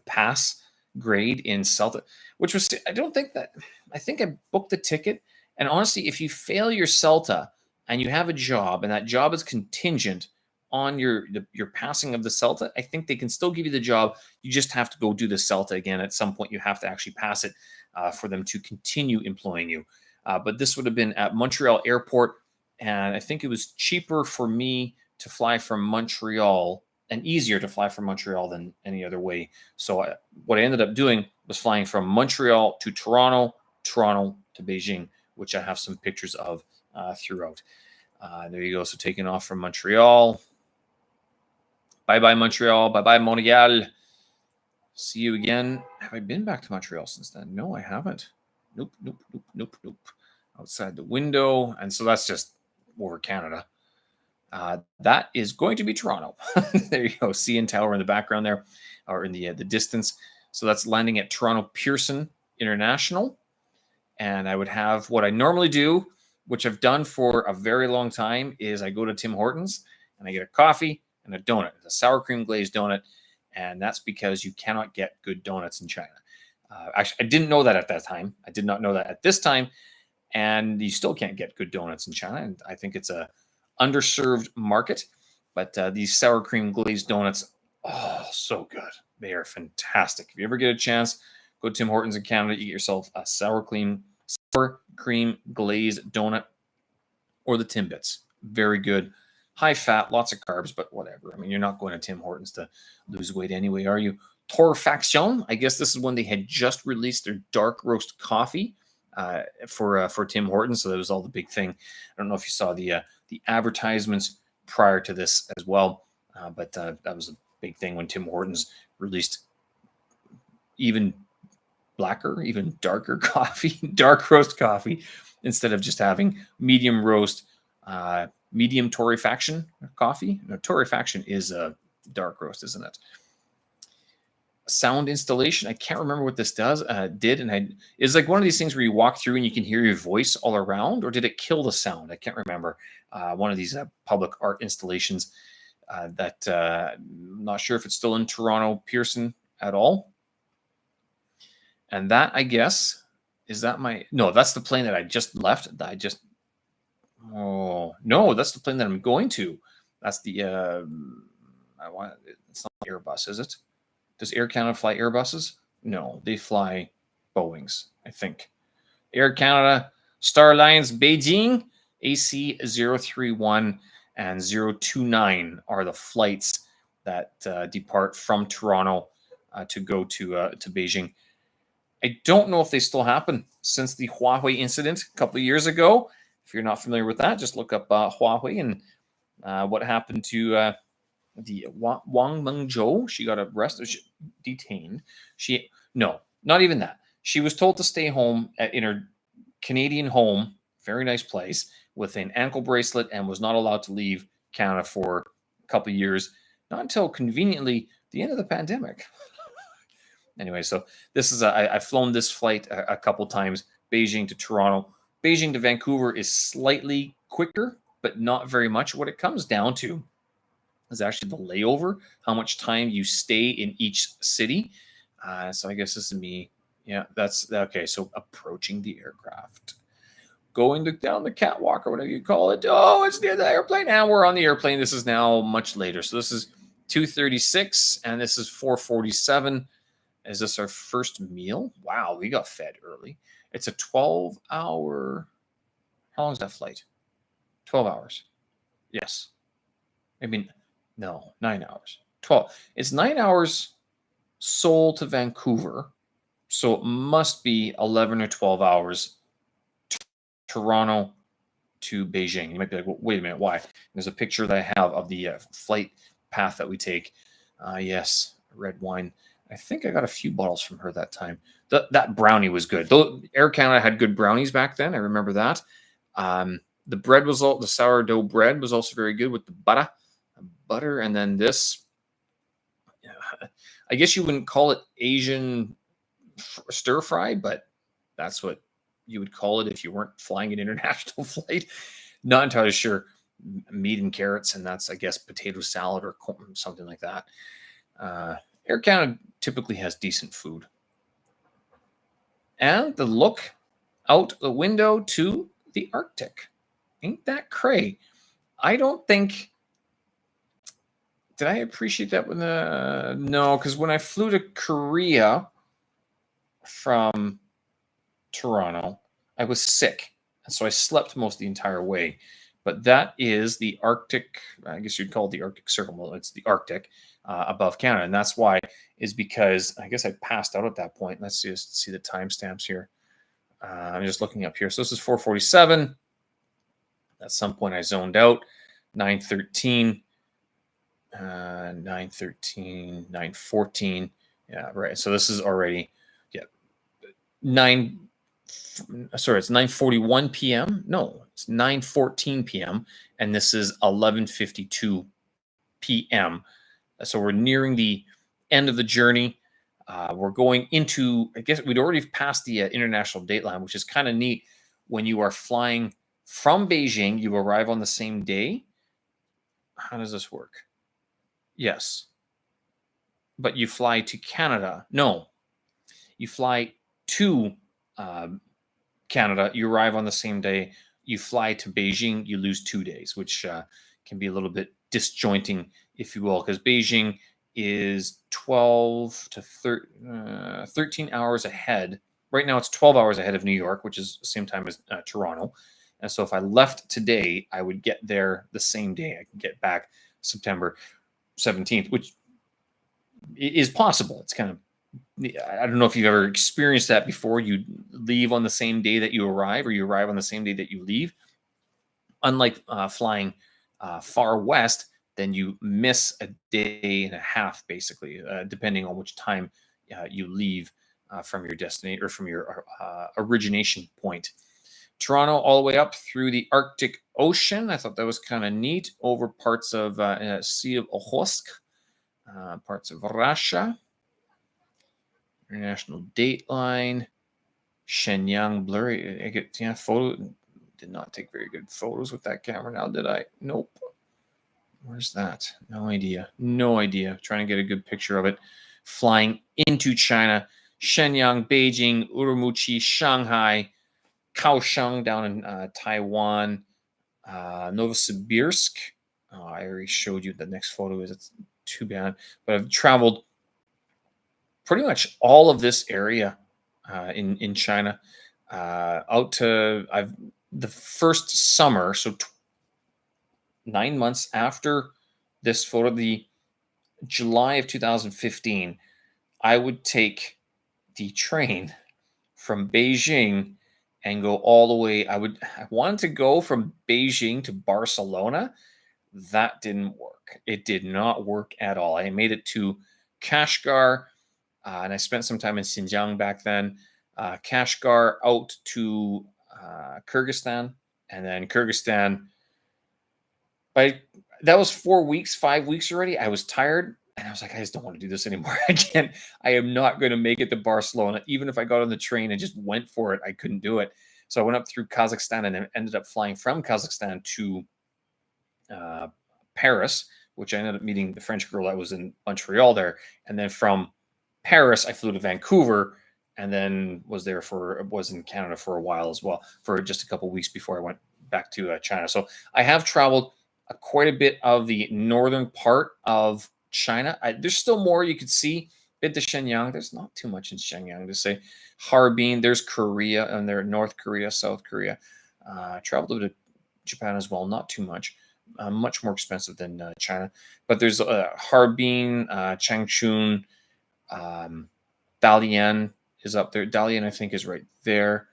pass grade in CELTA, which was, I think I booked the ticket. And honestly, if you fail your CELTA and you have a job and that job is contingent on your passing of the CELTA, I think they can still give you the job. You just have to go do the CELTA again. At some point, you have to actually pass it for them to continue employing you. But this would have been at Montreal Airport, and I think it was cheaper for me to fly from Montreal and easier to fly from Montreal than any other way. So what I ended up doing was flying from Montreal to Toronto, Toronto to Beijing, which I have some pictures of throughout. There you go. So taking off from Montreal. Bye-bye, Montreal. Bye-bye, Montreal. See you again. Have I been back to Montreal since then? No, I haven't. Nope. Outside the window. And so that's just over Canada. That is going to be Toronto. There you go. CN Tower in the background there, or in the distance. So that's landing at Toronto Pearson International. And I would have what I normally do, which I've done for a very long time, is I go to Tim Hortons and I get a coffee and a donut. It's a sour cream glazed donut. And that's because you cannot get good donuts in China. Actually, I didn't know that at that time. I did not know that at this time. And you still can't get good donuts in China. And I think it's a underserved market. But these sour cream glazed donuts, oh, so good. They are fantastic. If you ever get a chance, go to Tim Hortons in Canada, eat yourself a sour cream glazed donut, or the Timbits. Very good. High fat, lots of carbs, but whatever. I mean, you're not going to Tim Hortons to lose weight anyway, are you? Torrefaction. I guess this is when they had just released their dark roast coffee for Tim Hortons. So that was all the big thing. I don't know if you saw the advertisements prior to this as well, but that was a big thing when Tim Hortons released even blacker, even darker coffee, dark roast coffee, instead of just having medium roast. Medium torrefaction coffee. No, torrefaction is a dark roast, isn't it? Sound installation. I can't remember what this did, and it's like one of these things where you walk through and you can hear your voice all around, or did it kill the sound? I can't remember. One of these public art installations that I'm not sure if it's still in Toronto Pearson at all. And that, I guess, is that no, that's the plane that I just left. Oh no, that's the plane that I'm going to. That's the it's not Airbus, is it? Does Air Canada fly Airbuses? No, they fly Boeings, I think. Air Canada, Star Alliance Beijing, AC031 and 029 are the flights that depart from Toronto to go to Beijing. I don't know if they still happen since the Huawei incident a couple of years ago. If you're not familiar with that, just look up Huawei and What happened to the Wang Mengzhou? She got arrested, detained. No, not even that. She was told to stay home in her Canadian home, very nice place, with an ankle bracelet, and was not allowed to leave Canada for a couple of years, not until conveniently the end of the pandemic. Anyway, so this is I've flown this flight a couple times, Beijing to Toronto. Beijing to Vancouver is slightly quicker, but not very much. What it comes down to is actually the layover, how much time you stay in each city. So I guess this is me. Yeah, that's okay. So approaching the aircraft, going down the catwalk or whatever you call it. Oh, it's near the airplane. Now we're on the airplane. This is now much later. So this is 2:36 and this is 4:47. Is this our first meal? Wow, we got fed early. It's a 12-hour. How long is that flight? 12 hours. Yes. I mean, no, 9 hours. 12. It's 9 hours Seoul to Vancouver. So it must be 11 or 12 hours Toronto to Beijing. You might be like, well, wait a minute, why? There's a picture that I have of the flight path that we take. Yes, red wine. I think I got a few bottles from her that time. That brownie was good. Though Air Canada had good brownies back then. I remember that. The bread was the sourdough bread was also very good with the butter, and then this. I guess you wouldn't call it Asian stir fry, but that's what you would call it if you weren't flying an international flight. Not entirely sure. Meat and carrots, and that's, I guess, potato salad or something like that. Air Canada typically has decent food. And the look out the window to the Arctic. Ain't that cray? I don't think. Did I appreciate that when no, because when I flew to Korea from Toronto, I was sick. And so I slept most of the entire way. But that is the Arctic, I guess you'd call it the Arctic Circle. Well, it's the Arctic above Canada. And that's why, is because I guess I passed out at that point. Let's just see the timestamps here. I'm just looking up here. So this is 4:47. At some point I zoned out. 9:13. 9:13, 9:14. Yeah, right. So this is already, yeah, it's 9:41 p.m. No, it's 9:14 p.m. and this is 11:52 p.m. So we're nearing the end of the journey. We're going into, I guess we'd already passed the international date line, which is kind of neat. When you are flying from Beijing, you arrive on the same day. How does this work? Yes. But you fly to Canada. No. You fly to Canada. You arrive on the same day. You fly to Beijing. You lose 2 days, which can be a little bit disjointing, if you will, because Beijing is 12 to 13 hours ahead. Right now, it's 12 hours ahead of New York, which is the same time as Toronto. And so if I left today, I would get there the same day. I can get back September 17th, which is possible. It's kind of, I don't know if you've ever experienced that before. You leave on the same day that you arrive, or you arrive on the same day that you leave. Unlike flying far west, then you miss a day and a half, basically, depending on which time you leave from your destination or from your origination point. Toronto all the way up through the Arctic Ocean. I thought that was kind of neat. Over parts of Sea of Okhotsk, parts of Russia. International Dateline. Shenyang blurry. I get photo. Did not take very good photos with that camera now, did I? Nope. Where's that? No idea. No idea. Trying to get a good picture of it. Flying into China. Shenyang, Beijing, Urumqi, Shanghai, Kaohsiung down in Taiwan, Novosibirsk. Oh, I already showed you the next photo. It's too bad. But I've traveled pretty much all of this area in China out to the first summer. So 9 months after this photo, the July of 2015, I would take the train from Beijing and go all the way. I wanted to go from Beijing to Barcelona, That didn't work. It did not work at all. I made it to Kashgar, and I spent some time in Xinjiang back then. Kashgar out to Kyrgyzstan, and then Kyrgyzstan. By that was 4 weeks, 5 weeks already. I was tired, and I was like, I just don't want to do this anymore. I can't. I am not going to make it to Barcelona. Even if I got on the train and just went for it, I couldn't do it. So I went up through Kazakhstan and then ended up flying from Kazakhstan to uh, Paris, which I ended up meeting the French girl that was in Montreal there. And then from Paris, I flew to Vancouver and then was in Canada for a while as well, for just a couple of weeks before I went back to China. So I have traveled quite a bit of the northern part of China. There's still more you could see. Bit to Shenyang. There's not too much in Shenyang to say. Harbin. There's Korea, and there North Korea, South Korea. Traveled a bit to Japan as well. Not too much. Much more expensive than China. But there's Harbin, Changchun, Dalian is up there. Dalian, I think, is right there.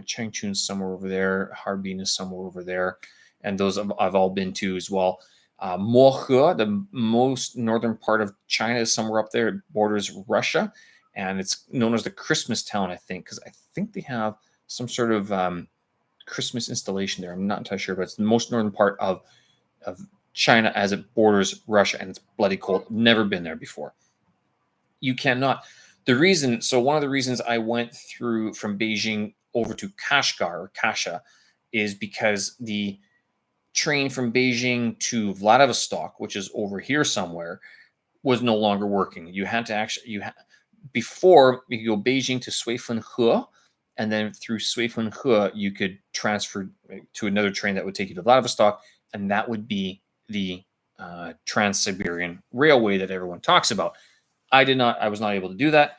Changchun's somewhere over there. Harbin is somewhere over there. And those I've all been to as well. Mohe, the most northern part of China, is somewhere up there. It borders Russia, and it's known as the Christmas town, I think, because I think they have some sort of Christmas installation there. I'm not entirely sure, but it's the most northern part of China as it borders Russia, and it's bloody cold. Never been there before. You cannot. One of the reasons I went through from Beijing over to Kashgar or Kasha is because the train from Beijing to Vladivostok, which is over here somewhere, was no longer working. You had to before you could go Beijing to Suifenhe, and then through Suifenhe you could transfer to another train that would take you to Vladivostok, and that would be the Trans-Siberian Railway that everyone talks about. I was not able to do that.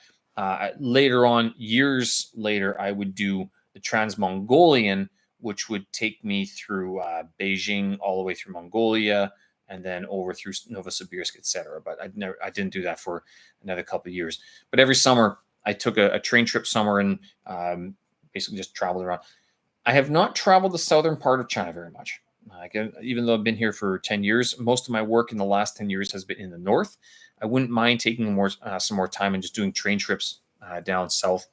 Later on, years later, I would do the Trans-Mongolian, which would take me through Beijing all the way through Mongolia and then over through Novosibirsk, etc. But I didn't do that for another couple of years. But every summer, I took a train trip somewhere and basically just traveled around. I have not traveled the southern part of China very much. Even though I've been here for 10 years, most of my work in the last 10 years has been in the north. I wouldn't mind taking some more time and just doing train trips down south,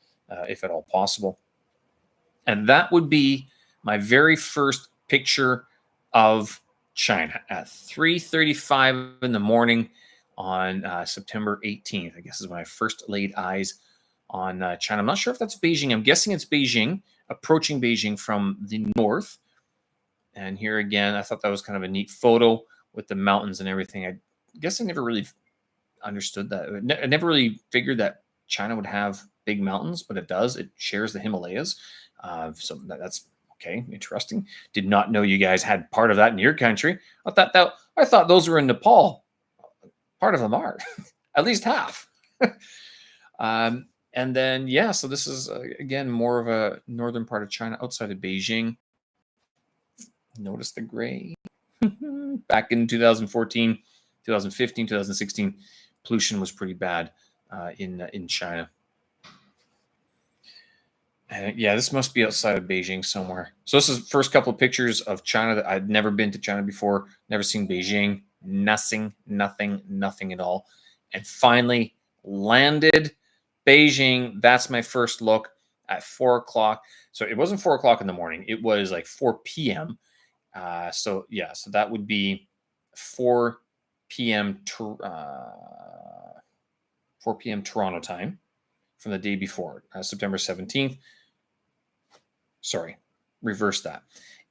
if at all possible. And that would be my very first picture of China at 3:35 in the morning on September 18th. I guess is when I first laid eyes on China. I'm not sure if that's Beijing. I'm guessing it's Beijing, approaching Beijing from the north. And here again, I thought that was kind of a neat photo with the mountains and everything. I guess I never really understood that. I never really figured that China would have big mountains, but it does. It shares the Himalayas. So that's okay, interesting. Did not know you guys had part of that in your country. I thought those were in Nepal. Part of them are, at least half. And then so this is again more of a northern part of China, outside of Beijing. Notice the gray. Back in 2014, 2015, 2016, pollution was pretty bad in China. And this must be outside of Beijing somewhere. So this is the first couple of pictures of China that I'd never been to China before, never seen Beijing, nothing at all. And finally landed Beijing. That's my first look at 4 o'clock. So it wasn't 4 o'clock in the morning. It was like 4 p.m. So that would be 4 p.m. 4 p.m. Toronto time from the day before, September 17th. Sorry, reverse that.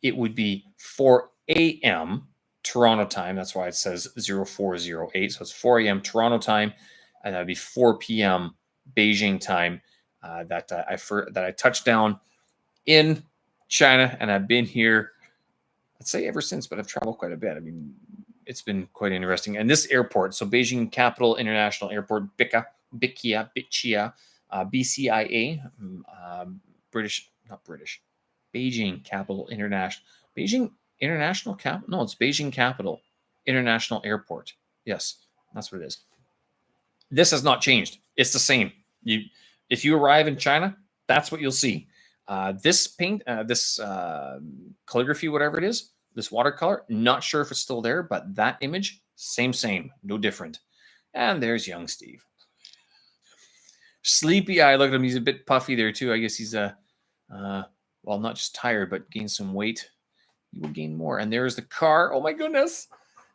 It would be 4 a.m. Toronto time. That's why it says 0408. So it's 4 a.m. Toronto time, and that'd be 4 p.m. Beijing time that I touched down in China, and I've been here, I'd say ever since, but I've traveled quite a bit. I mean, it's been quite interesting. And this airport, so Beijing Capital International Airport, BICA, BCIA, Beijing Capital International. Beijing International Capital? No, it's Beijing Capital International Airport. Yes, that's what it is. This has not changed. It's the same. If you arrive in China, that's what you'll see. This paint, this calligraphy, whatever it is, this watercolor. Not sure if it's still there, but that image, same, no different. And there's young Steve. Sleepy eye. Look at him. He's a bit puffy there too. I guess he's well, not just tired, but gained some weight. You will gain more. And there's the car. Oh my goodness.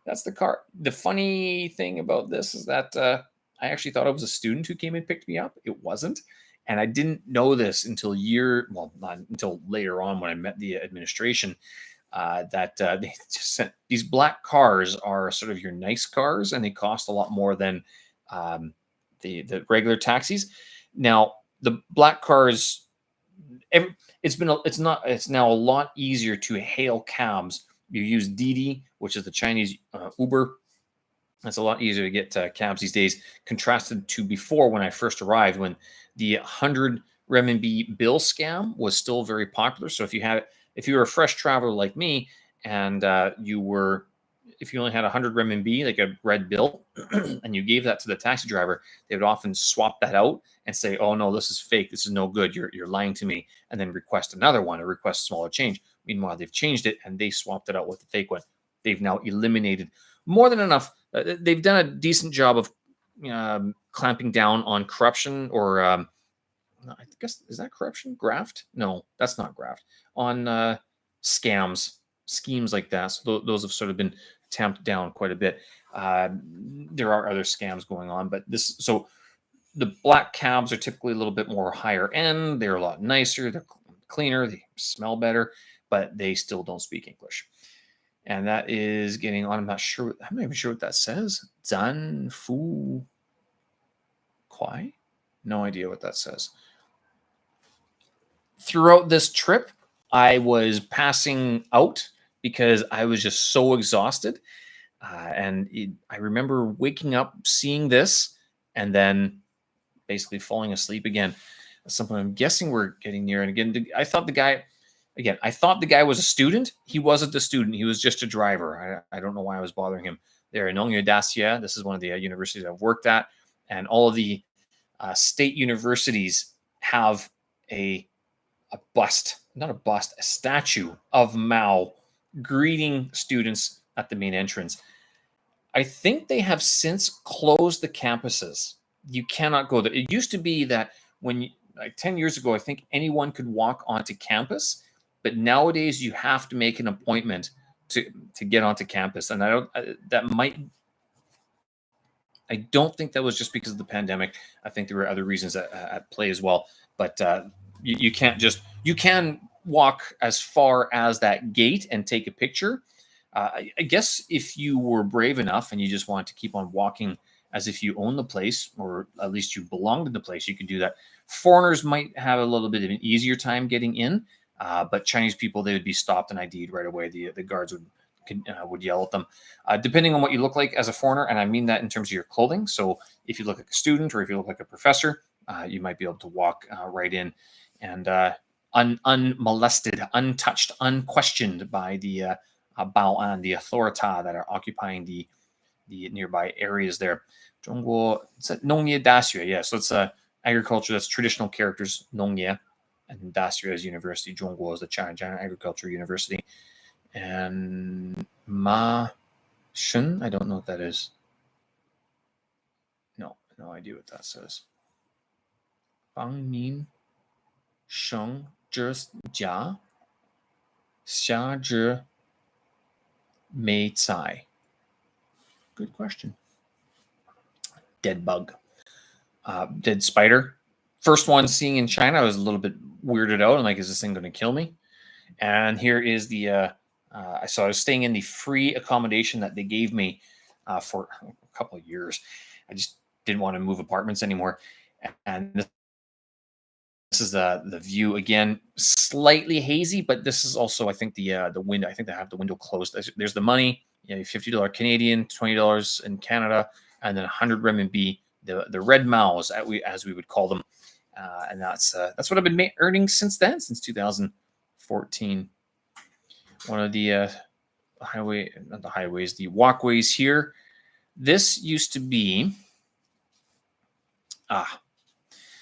That's the car. The funny thing about this is that I actually thought it was a student who came and picked me up. It wasn't. And I didn't know this until not until later on when I met the administration, that they just sent these black cars are sort of your nice cars, and they cost a lot more than the regular taxis. Now, the black cars, it's now a lot easier to hail cabs. You use Didi, which is the Chinese Uber. It's a lot easier to get cabs these days, contrasted to before when I first arrived, when the 100 renminbi bill scam was still very popular. So if you were a fresh traveler like me, and if you only had 100 renminbi, like a red bill, and you gave that to the taxi driver, they would often swap that out and say, "Oh no, this is fake. This is no good. You're lying to me," and then request another one or request smaller change. Meanwhile, they've changed it and they swapped it out with the fake one. They've now eliminated more than enough. They've done a decent job of clamping down on corruption, or I guess, is that corruption? Graft? No, that's not graft. On schemes like that. So those have sort of been tamped down quite a bit. There are other scams going on, but so the black cabs are typically a little bit more higher end. They're a lot nicer. They're cleaner. They smell better, but they still don't speak English. And that is getting on. I'm not even sure what that says. Zan Fu Kwai? No idea what that says. Throughout this trip, I was passing out because I was just so exhausted. I remember waking up, seeing this, and then basically falling asleep again. At some point, I'm guessing we're getting near. And again, I thought the guy was a student. He wasn't a student. He was just a driver. I don't know why I was bothering him. There in Nongye Daxue, this is one of the universities I've worked at, and all of the state universities have a statue of Mao greeting students at the main entrance. I think they have since closed the campuses. You cannot go there. It used to be that like 10 years ago, I think anyone could walk onto campus, but nowadays you have to make an appointment to get onto campus. And I don't think that was just because of the pandemic. I think there were other reasons at play as well. But you can walk as far as that gate and take a picture. I guess if you were brave enough and you just want to keep on walking as if you own the place, or at least you belong to the place, you could do that. Foreigners might have a little bit of an easier time getting in, but Chinese people, they would be stopped and ID'd right away. The guards would yell at them, depending on what you look like as a foreigner, and I mean that in terms of your clothing. So if you look like a student or if you look like a professor, you might be able to walk right in and unmolested, untouched, unquestioned by the Bao'an, the authorita that are occupying the nearby areas there. Zhongguo, it's Nongye Daxue, yeah. So it's agriculture, that's traditional characters, Nongye, and Daxue is university. Zhongguo is the China Agriculture University. And Ma Shun, I don't know what that is. No idea what that says. Fang Min Sheng Zhi Jia Xia Zhi Mei Cai. Good question. Dead bug. Dead spider. First one seeing in China, I was a little bit weirded out. I'm like, is this thing going to kill me? And here is the, I was staying in the free accommodation that they gave me for a couple of years. I just didn't want to move apartments anymore. And this is the view again, slightly hazy, but this is also, I think, the window. I think they have the window closed. There's the money. $50 Canadian, $20 in Canada, and then 100 renminbi, the red Maos, as we would call them, and that's what I've been earning since 2014. One of the the walkways here. This used to be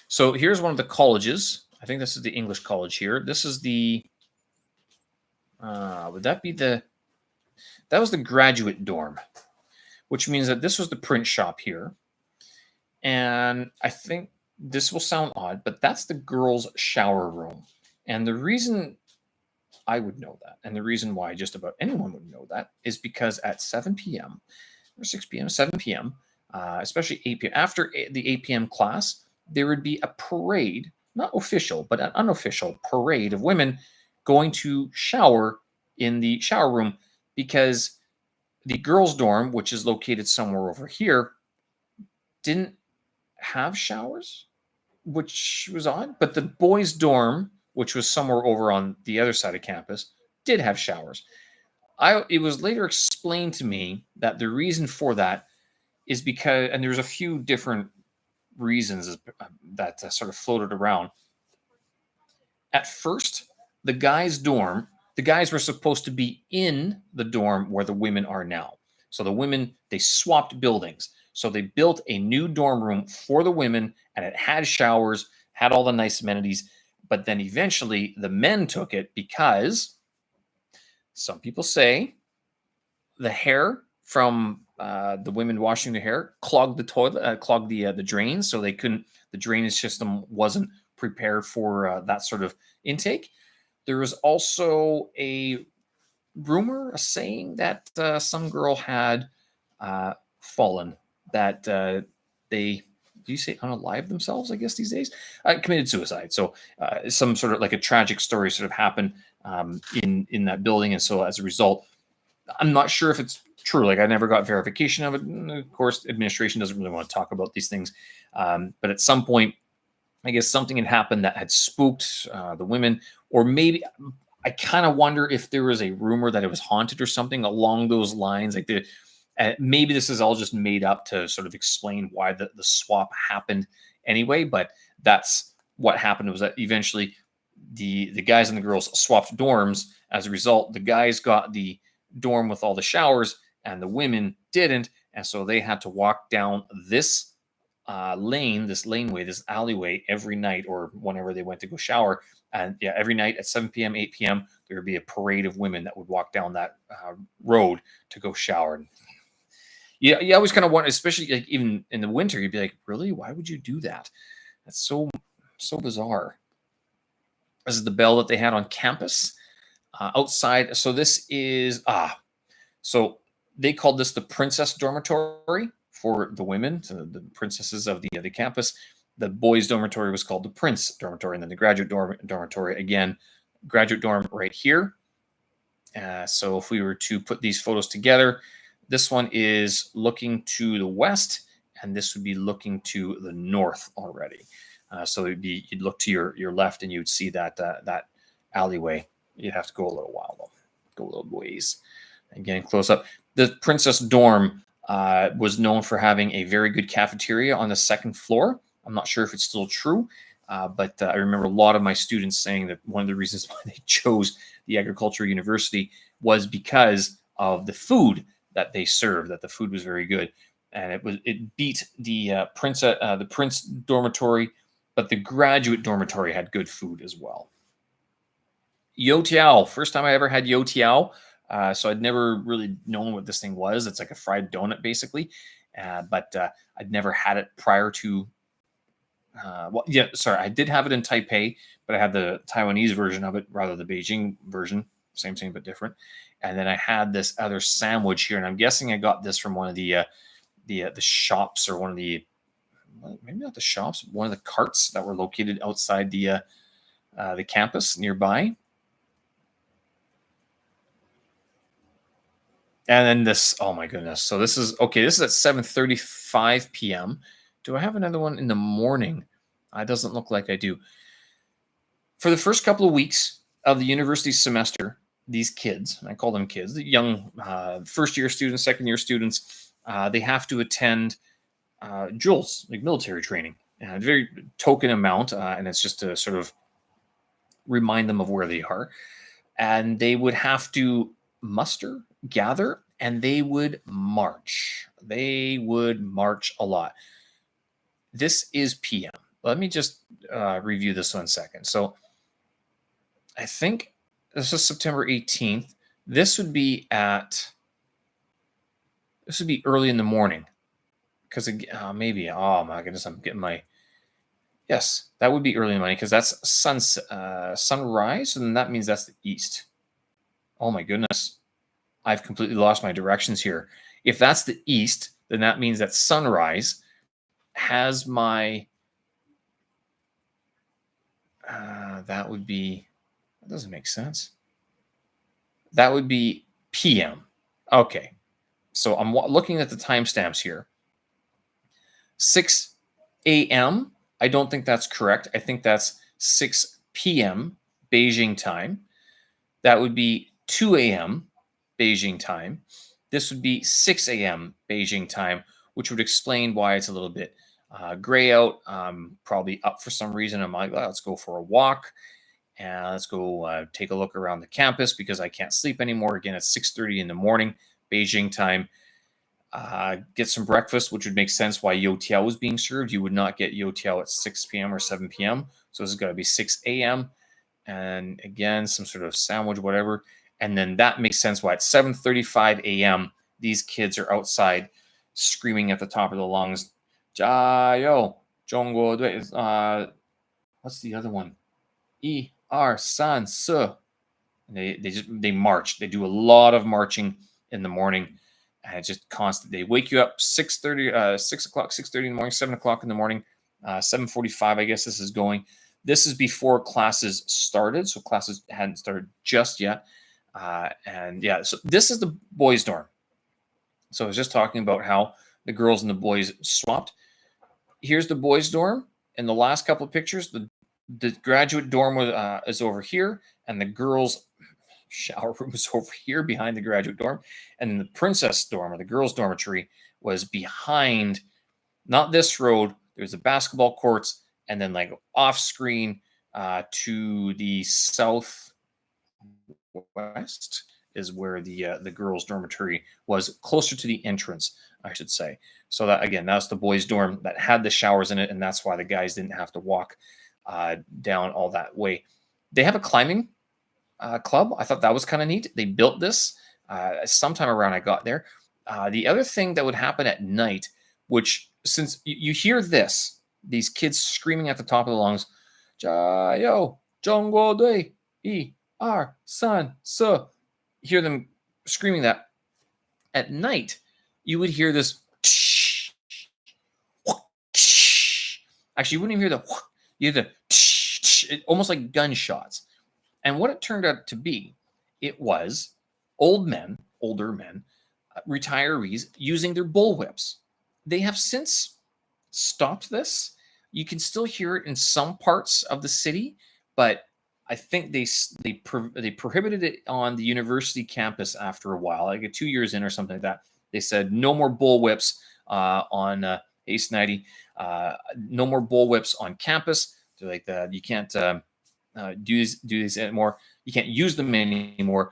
so here's one of the colleges. I think this is the English college here. This is the would that be the That was the graduate dorm, which means that this was the print shop here. And I think this will sound odd, but that's the girls' shower room. And the reason I would know that, and the reason why just about anyone would know that, is because at 7 p.m. or 6 p.m., 7 p.m., especially 8 p.m., after the 8 p.m. class, there would be a parade, not official, but an unofficial parade of women going to shower in the shower room because the girls' dorm, which is located somewhere over here, didn't have showers, which was odd. But the boys' dorm, which was somewhere over on the other side of campus, did have showers. It was later explained to me that the reason for that is because, and there's a few different reasons that sort of floated around. At first, the guys' dorm, the guys were supposed to be in the dorm where the women are now. So the women, they swapped buildings. So they built a new dorm room for the women, and it had showers, had all the nice amenities. But then eventually the men took it because some people say the hair from the women washing their hair clogged the toilet, clogged the drains, so they couldn't. The drainage system wasn't prepared for that sort of intake. There was also a rumor, a saying that some girl had fallen, that they, do you say unalive themselves, I guess these days, committed suicide. So some sort of like a tragic story sort of happened in that building, and so as a result, I'm not sure if it's true. Like, I never got verification of it. And of course, administration doesn't really want to talk about these things. But at some point, I guess something had happened that had spooked the women, or maybe I kind of wonder if there was a rumor that it was haunted or something along those lines. Like maybe this is all just made up to sort of explain why the swap happened anyway. But that's what happened, was that eventually the guys and the girls swapped dorms. As a result, the guys got the dorm with all the showers and the women didn't, and so they had to walk down this laneway, this alleyway every night, or whenever they went to go shower. And yeah, every night at 7 p.m., 8 p.m., there would be a parade of women that would walk down that road to go shower. And yeah, you always kind of wonder, especially like even in the winter, you'd be like, really, why would you do that? That's so bizarre. This is the bell that they had on campus outside. So this is so they called this the princess dormitory for the women, so the princesses of the campus. The boys' dormitory was called the prince dormitory, and then the graduate dormitory, again, graduate dorm right here. So if we were to put these photos together, this one is looking to the west, and this would be looking to the north already. So you'd look to your left, and you'd see that that alleyway. You'd have to go a little while though, go a little ways. Again, close up. The princess dorm was known for having a very good cafeteria on the second floor. I'm not sure if it's still true, but I remember a lot of my students saying that one of the reasons why they chose the agricultural university was because of the food that they served. That the food was very good, and it beat the prince dormitory, but the graduate dormitory had good food as well. Youtiao, first time I ever had youtiao. So I'd never really known what this thing was. It's like a fried donut, basically. But I'd never had it prior to. I did have it in Taipei, but I had the Taiwanese version of it rather than the Beijing version. Same thing, but different. And then I had this other sandwich here, and I'm guessing I got this from one of the shops, or one of the, maybe not the shops, one of the carts that were located outside the campus nearby. And then this, oh my goodness. So this is okay. This is at 7:35 p.m. Do I have another one in the morning? It doesn't look like I do. For the first couple of weeks of the university semester, these kids, I call them kids, the young first year students, second year students, they have to attend drills, like military training, a very token amount, and it's just to sort of remind them of where they are. And they would have to muster, gather, and they would march. They would march a lot. This is PM. Let me just review this 1 second. So I think this is September 18th. This would be at This would be early in the morning because maybe. Oh my goodness, I'm getting my. Yes, that would be early in the morning because that's sunrise, and that means that's the east. Oh my goodness, I've completely lost my directions here. If that's the east, then that means that sunrise has my. That would be. That doesn't make sense. That would be PM. Okay, so I'm looking at the timestamps here. 6 a.m. I don't think that's correct. I think that's 6 p.m. Beijing time. That would be 2 a.m. Beijing time. This would be 6 a.m. Beijing time, which would explain why it's a little bit gray out. Probably up for some reason. I'm like, let's go for a walk and let's go take a look around the campus because I can't sleep anymore. Again, it's 6:30 in the morning, Beijing time. Get some breakfast, which would make sense why youtiao was being served. You would not get youtiao at 6 p.m. or 7 p.m. So this is going to be 6 a.m. And again, some sort of sandwich, whatever. And then that makes sense why at 7:35 a.m. these kids are outside screaming at the top of their lungs, "Jiao, Zhongguo Dui." What's the other one? San Se. They march. They do a lot of marching in the morning, and it's just constant. They wake you up 6:30, 6 o'clock, 6:30 in the morning, 7 o'clock in the morning, 7:45. I guess this is going. This is before classes started, so classes hadn't started just yet. And yeah, so this is the boys' dorm. So I was just talking about how the girls and the boys swapped. Here's the boys' dorm. In the last couple of pictures, the graduate dorm is over here, and the girls' shower room is over here behind the graduate dorm, and then the princess dorm or the girls' dormitory was behind. Not this road. There's the basketball courts, and then like off screen to the southwest is where the girls' dormitory was, closer to the entrance, I should say. So that again, that's the boys' dorm that had the showers in it, and that's why the guys didn't have to walk down all that way. They have a climbing club. I thought that was kind of neat. They built this sometime around I got there. The other thing that would happen at night, which since you hear this, these kids screaming at the top of the lungs, "Jiao, Zhongguo Dui, Yi, Er, San, Se." Hear them screaming that. At night, you would hear this. Actually, you wouldn't even hear the. You hear the almost like gunshots. And what it turned out to be, it was older men, retirees using their bullwhips. They have since stopped this. You can still hear it in some parts of the city, but I think they prohibited it on the university campus after a while, like 2 years in or something like that. They said no more bullwhips on Ace 90, no more bullwhips on campus. They're like that. You can't do these anymore. You can't use them anymore.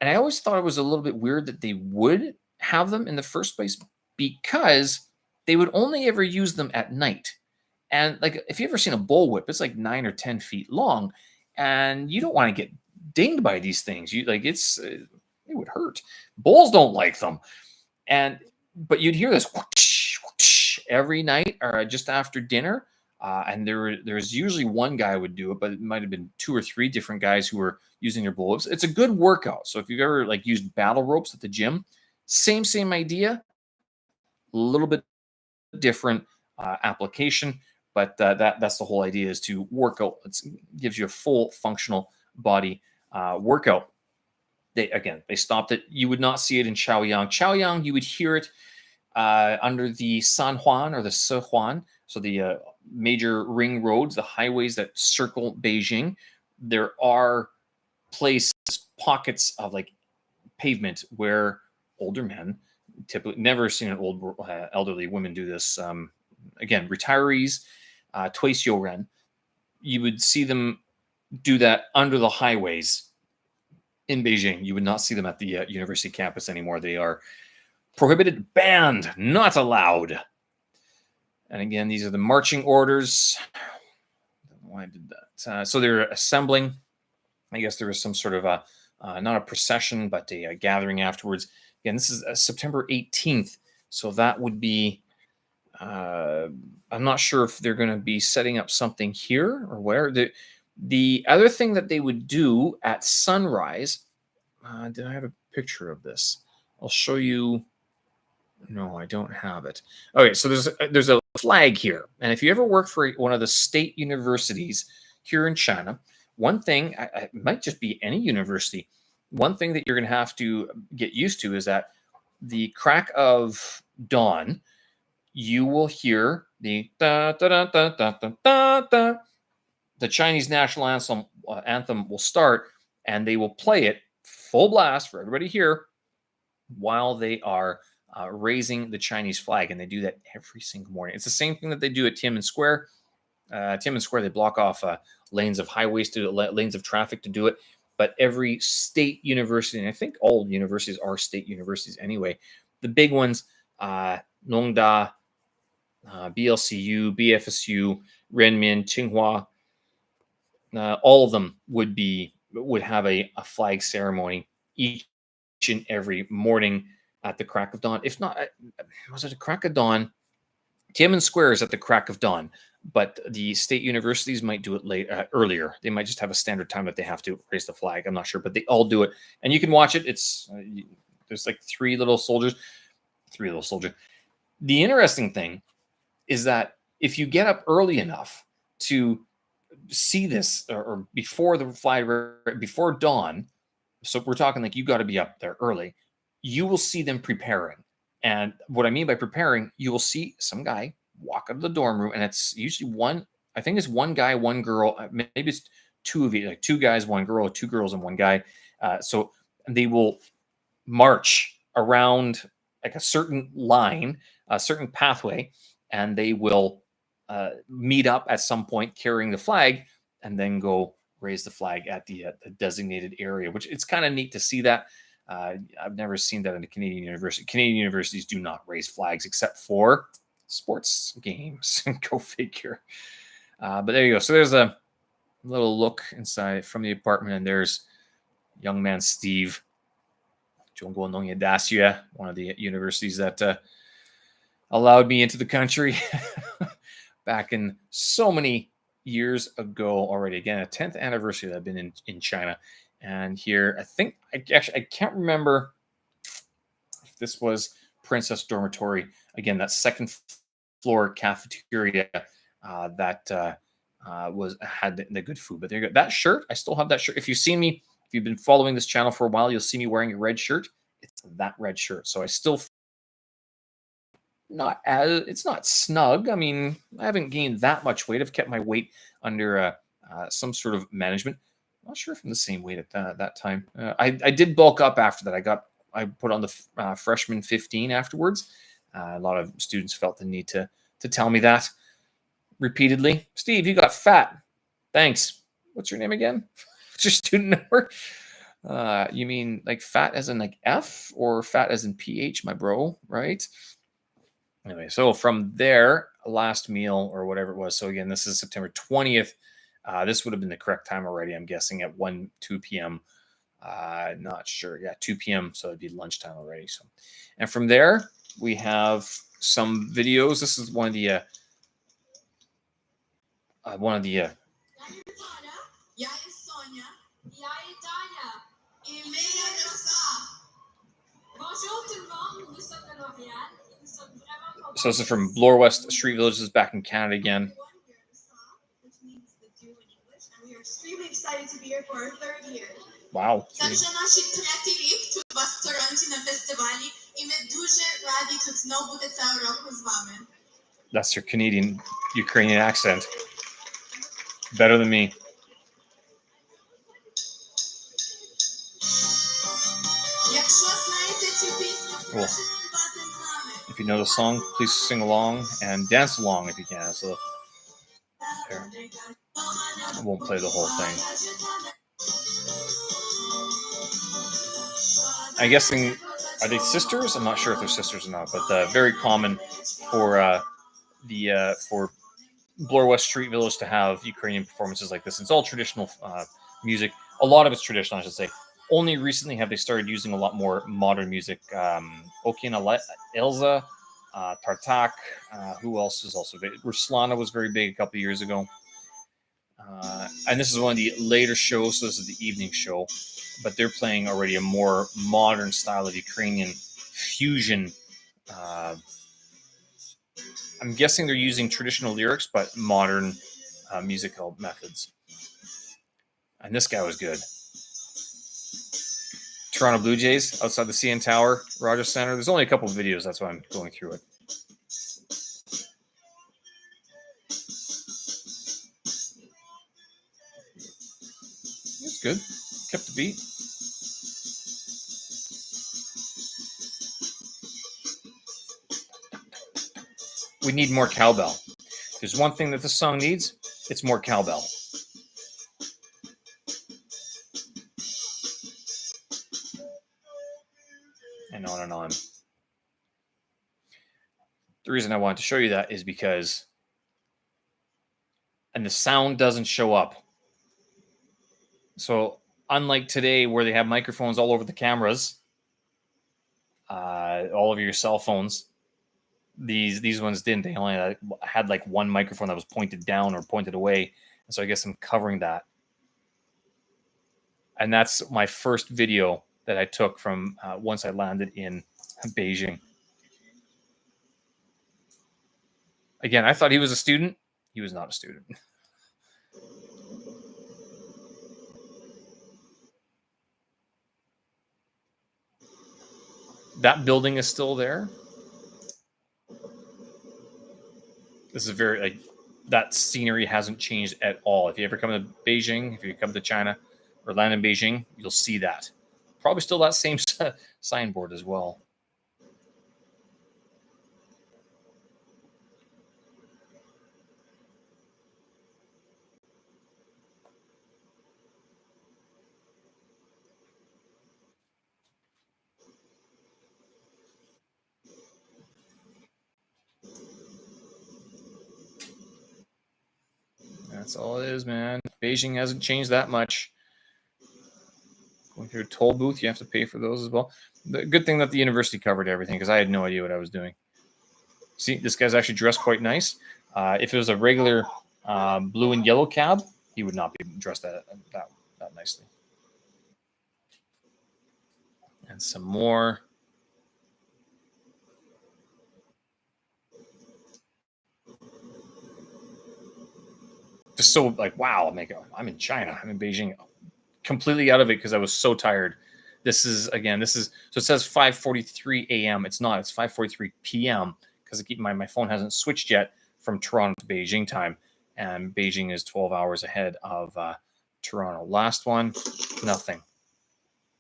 And I always thought it was a little bit weird that they would have them in the first place because they would only ever use them at night. And like, if you ever seen a bullwhip, it's like 9 or 10 feet long, and you don't want to get dinged by these things. You like it would hurt. Bulls don't like them, and but you'd hear this whoosh, whoosh, every night or just after dinner. And there's usually one guy would do it, but it might have been 2 or 3 different guys who were using their bullwhips. It's a good workout. So if you've ever like used battle ropes at the gym, same idea, a little bit different application, but that's the whole idea, is to work out. It gives you a full functional body workout. They stopped it. You would not see it in Chaoyang. Chaoyang, you would hear it under the San Juan or the Sihuan, so the major ring roads, the highways that circle Beijing. There are places, pockets of like pavement where older men, typically never seen an elderly woman do this. Again, retirees, Tuisio Ren, you would see them do that under the highways in Beijing. You would not see them at the university campus anymore. They are prohibited, banned, not allowed. And again, these are the marching orders. I don't know why I did that. So they're assembling. I guess there was some sort of not a procession, but a gathering afterwards. Again, this is September 18th. So that would be, I'm not sure if they're going to be setting up something here or where. The other thing that they would do at sunrise, did I have a picture of this? I'll show you. No, I don't have it. Okay, so there's a flag here, and if you ever work for one of the state universities here in China, one thing, it might just be any university, one thing that you're going to have to get used to is that the crack of dawn, you will hear the da da da da da da da da. The Chinese national anthem will start, and they will play it full blast for everybody here while they are raising the Chinese flag, and they do that every single morning. It's the same thing that they do at Tiananmen Square. Tiananmen Square, they block off lanes of highways to lanes of traffic to do it. But every state university, and I think all universities are state universities anyway, the big ones, Nongda, BLCU, BFSU, Renmin, Tsinghua, all of them would have a flag ceremony each and every morning at the crack of dawn. If not, was it a crack of dawn? Tiananmen Square is at the crack of dawn, but the state universities might do it earlier. They might just have a standard time that they have to raise the flag. I'm not sure, but they all do it, and you can watch it. It's there's like three little soldiers. The interesting thing is that if you get up early enough to see this, or before the flag, before dawn, so we're talking like you got to be up there early, you will see them preparing. And what I mean by preparing, you will see some guy walk out of the dorm room, and it's usually I think it's one guy, one girl, maybe it's two of you, like two guys, one girl, two girls, and one guy. So they will march around like a certain line, a certain pathway, and they will meet up at some point carrying the flag, and then go raise the flag at the designated area, which it's kind of neat to see that. I've never seen that in a Canadian university. Canadian universities do not raise flags except for sports games. Go figure. But there you go. So there's a little look inside from the apartment, and there's young man Steve, Zhongguo Nongye Daxue, one of the universities that allowed me into the country back in so many years ago already. Again, a 10th anniversary that I've been in China. And here, I can't remember if this was Princess Dormitory. Again, that second floor cafeteria that had the good food. But there you go. That shirt, I still have that shirt. If you've been following this channel for a while, you'll see me wearing a red shirt. It's that red shirt. So I still it's not snug. I mean, I haven't gained that much weight. I've kept my weight under some sort of management. I'm not sure if I'm the same weight at that time. I did bulk up after that. I put on the freshman 15 afterwards. A lot of students felt the need to tell me that repeatedly. Steve, you got fat. Thanks. What's your name again? What's your student number? You mean like fat as in like F, or fat as in PH, my bro, right? Anyway, so from there, last meal or whatever it was. So again, this is September 20th. This would have been the correct time already, I'm guessing, at 2 p.m. Not sure. Yeah, 2 p.m. So it'd be lunchtime already. So, and from there, we have some videos. This is one of the so this is from Bloor West Street Village. This is back in Canada again. We are extremely excited to be here for our third year. Wow. That's your Canadian Ukrainian accent. Better than me. Cool. If you know the song, please sing along and dance along if you can. So there. I won't play the whole thing. I'm guessing, are they sisters? I'm not sure if they're sisters or not, but very common for for Bloor West Street Village to have Ukrainian performances like this. It's all traditional music. A lot of it's traditional, I should say. Only recently have they started using a lot more modern music. Okina Elza, Tartak. Who else is also big? Ruslana was very big a couple years ago. And this is one of the later shows, so this is the evening show. But they're playing already a more modern style of Ukrainian fusion. I'm guessing they're using traditional lyrics, but modern musical methods. And this guy was good. Toronto Blue Jays outside the CN Tower, Rogers Center. There's only a couple of videos, that's why I'm going through it. It's good. Kept the beat. We need more cowbell. If there's one thing that this song needs, it's more cowbell. And on and on. The reason I wanted to show you that is because, and the sound doesn't show up. So unlike today where they have microphones all over the cameras, all of your cell phones, these ones didn't. They only had like one microphone that was pointed down or pointed away. And so I guess I'm covering that. And that's my first video that I took from once I landed in Beijing. Again, I thought he was a student. He was not a student. That building is still there. This is very, like, that scenery hasn't changed at all. If you ever come to Beijing, if you come to China or land in Beijing, you'll see that. Probably still that same signboard as well. That's all it is, man. Beijing hasn't changed that much. Going through a toll booth, you have to pay for those as well. The good thing that the university covered everything, because I had no idea what I was doing. See, this guy's actually dressed quite nice. If it was a regular blue and yellow cab, he would not be dressed that nicely. And some more. Just so like, wow, I'm in China. I'm in Beijing. Completely out of it because I was so tired. So it says 5:43 a.m. It's not. It's 5:43 p.m. because my phone hasn't switched yet from Toronto to Beijing time, and Beijing is 12 hours ahead of Toronto. Last one, nothing.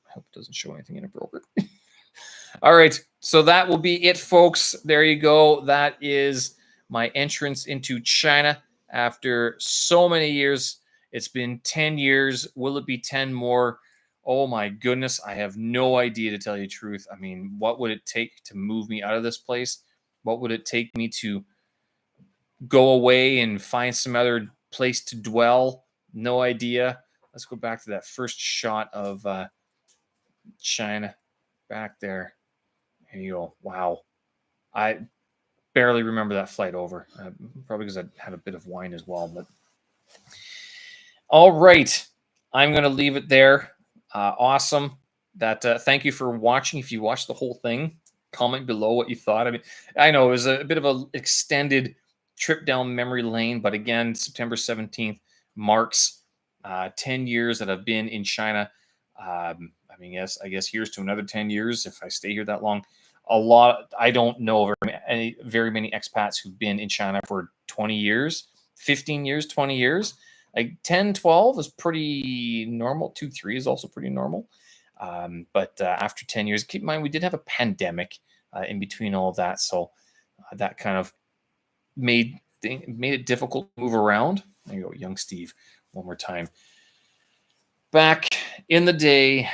I hope it doesn't show anything inappropriate. All right, so that will be it, folks. There you go. That is my entrance into China after so many years. It's been 10 years. Will it be 10 more? Oh my goodness. I have no idea, to tell you the truth. I mean, what would it take to move me out of this place? What would it take me to go away and find some other place to dwell? No idea. Let's go back to that first shot of China back there. There you go. Wow. I barely remember that flight over. Probably because I had a bit of wine as well. But all right, I'm going to leave it there. Awesome. Thank you for watching. If you watched the whole thing, comment below what you thought. I mean, I know it was a bit of an extended trip down memory lane, but again, September 17th marks 10 years that I've been in China. I guess here's to another 10 years if I stay here that long. I don't know very many expats who've been in China for 20 years, 15 years, 20 years. Like 10, 12 is pretty normal. 2, 3 is also pretty normal. But after 10 years, keep in mind, we did have a pandemic in between all of that. So that kind of made it difficult to move around. There you go, young Steve, one more time. Back in the day.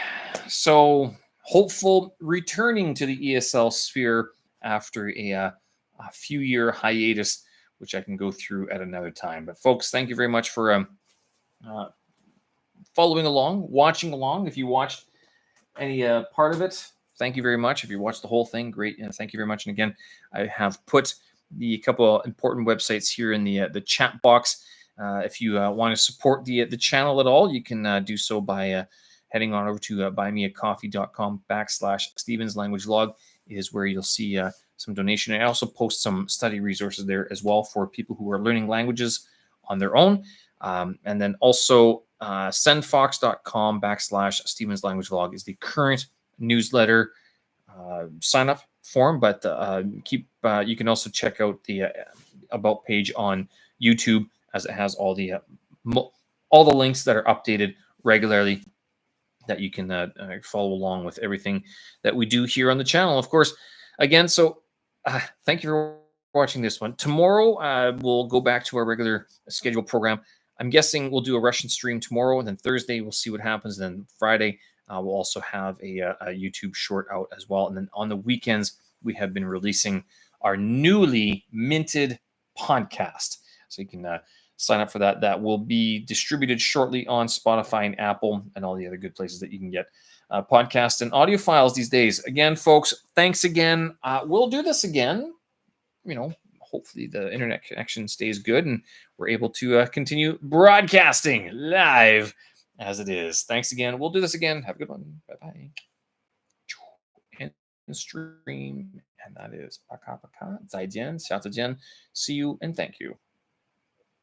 So hopeful returning to the ESL sphere after a few year hiatus, which I can go through at another time. But folks, thank you very much for following along, watching along. If you watched any part of it, thank you very much. If you watched the whole thing, great. Thank you very much. And again, I have put the couple of important websites here in the chat box. If you want to support the channel at all, you can do so by heading on over to buymeacoffee.com/Stephen's Language Log is where you'll see some donation. I also post some study resources there as well for people who are learning languages on their own. And then also sendfox.com/Stephen's Language Log is the current newsletter sign up form, but you can also check out the about page on YouTube, as it has all the links that are updated regularly, that you can follow along with everything that we do here on the channel. Of course, again, so thank you for watching this one. Tomorrow, we'll go back to our regular scheduled program. I'm guessing we'll do a Russian stream tomorrow, and then Thursday we'll see what happens. And then Friday, we'll also have a YouTube short out as well. And then on the weekends, we have been releasing our newly minted podcast. So you can sign up for that. That will be distributed shortly on Spotify and Apple and all the other good places that you can get podcasts and audio files these days. Again, folks, thanks again. We'll do this again. Hopefully the internet connection stays good and we're able to continue broadcasting live as it is. Thanks again. We'll do this again. Have a good one. Bye-bye. And stream. And that is paka paka. 再见. 下次见. See you and thank you.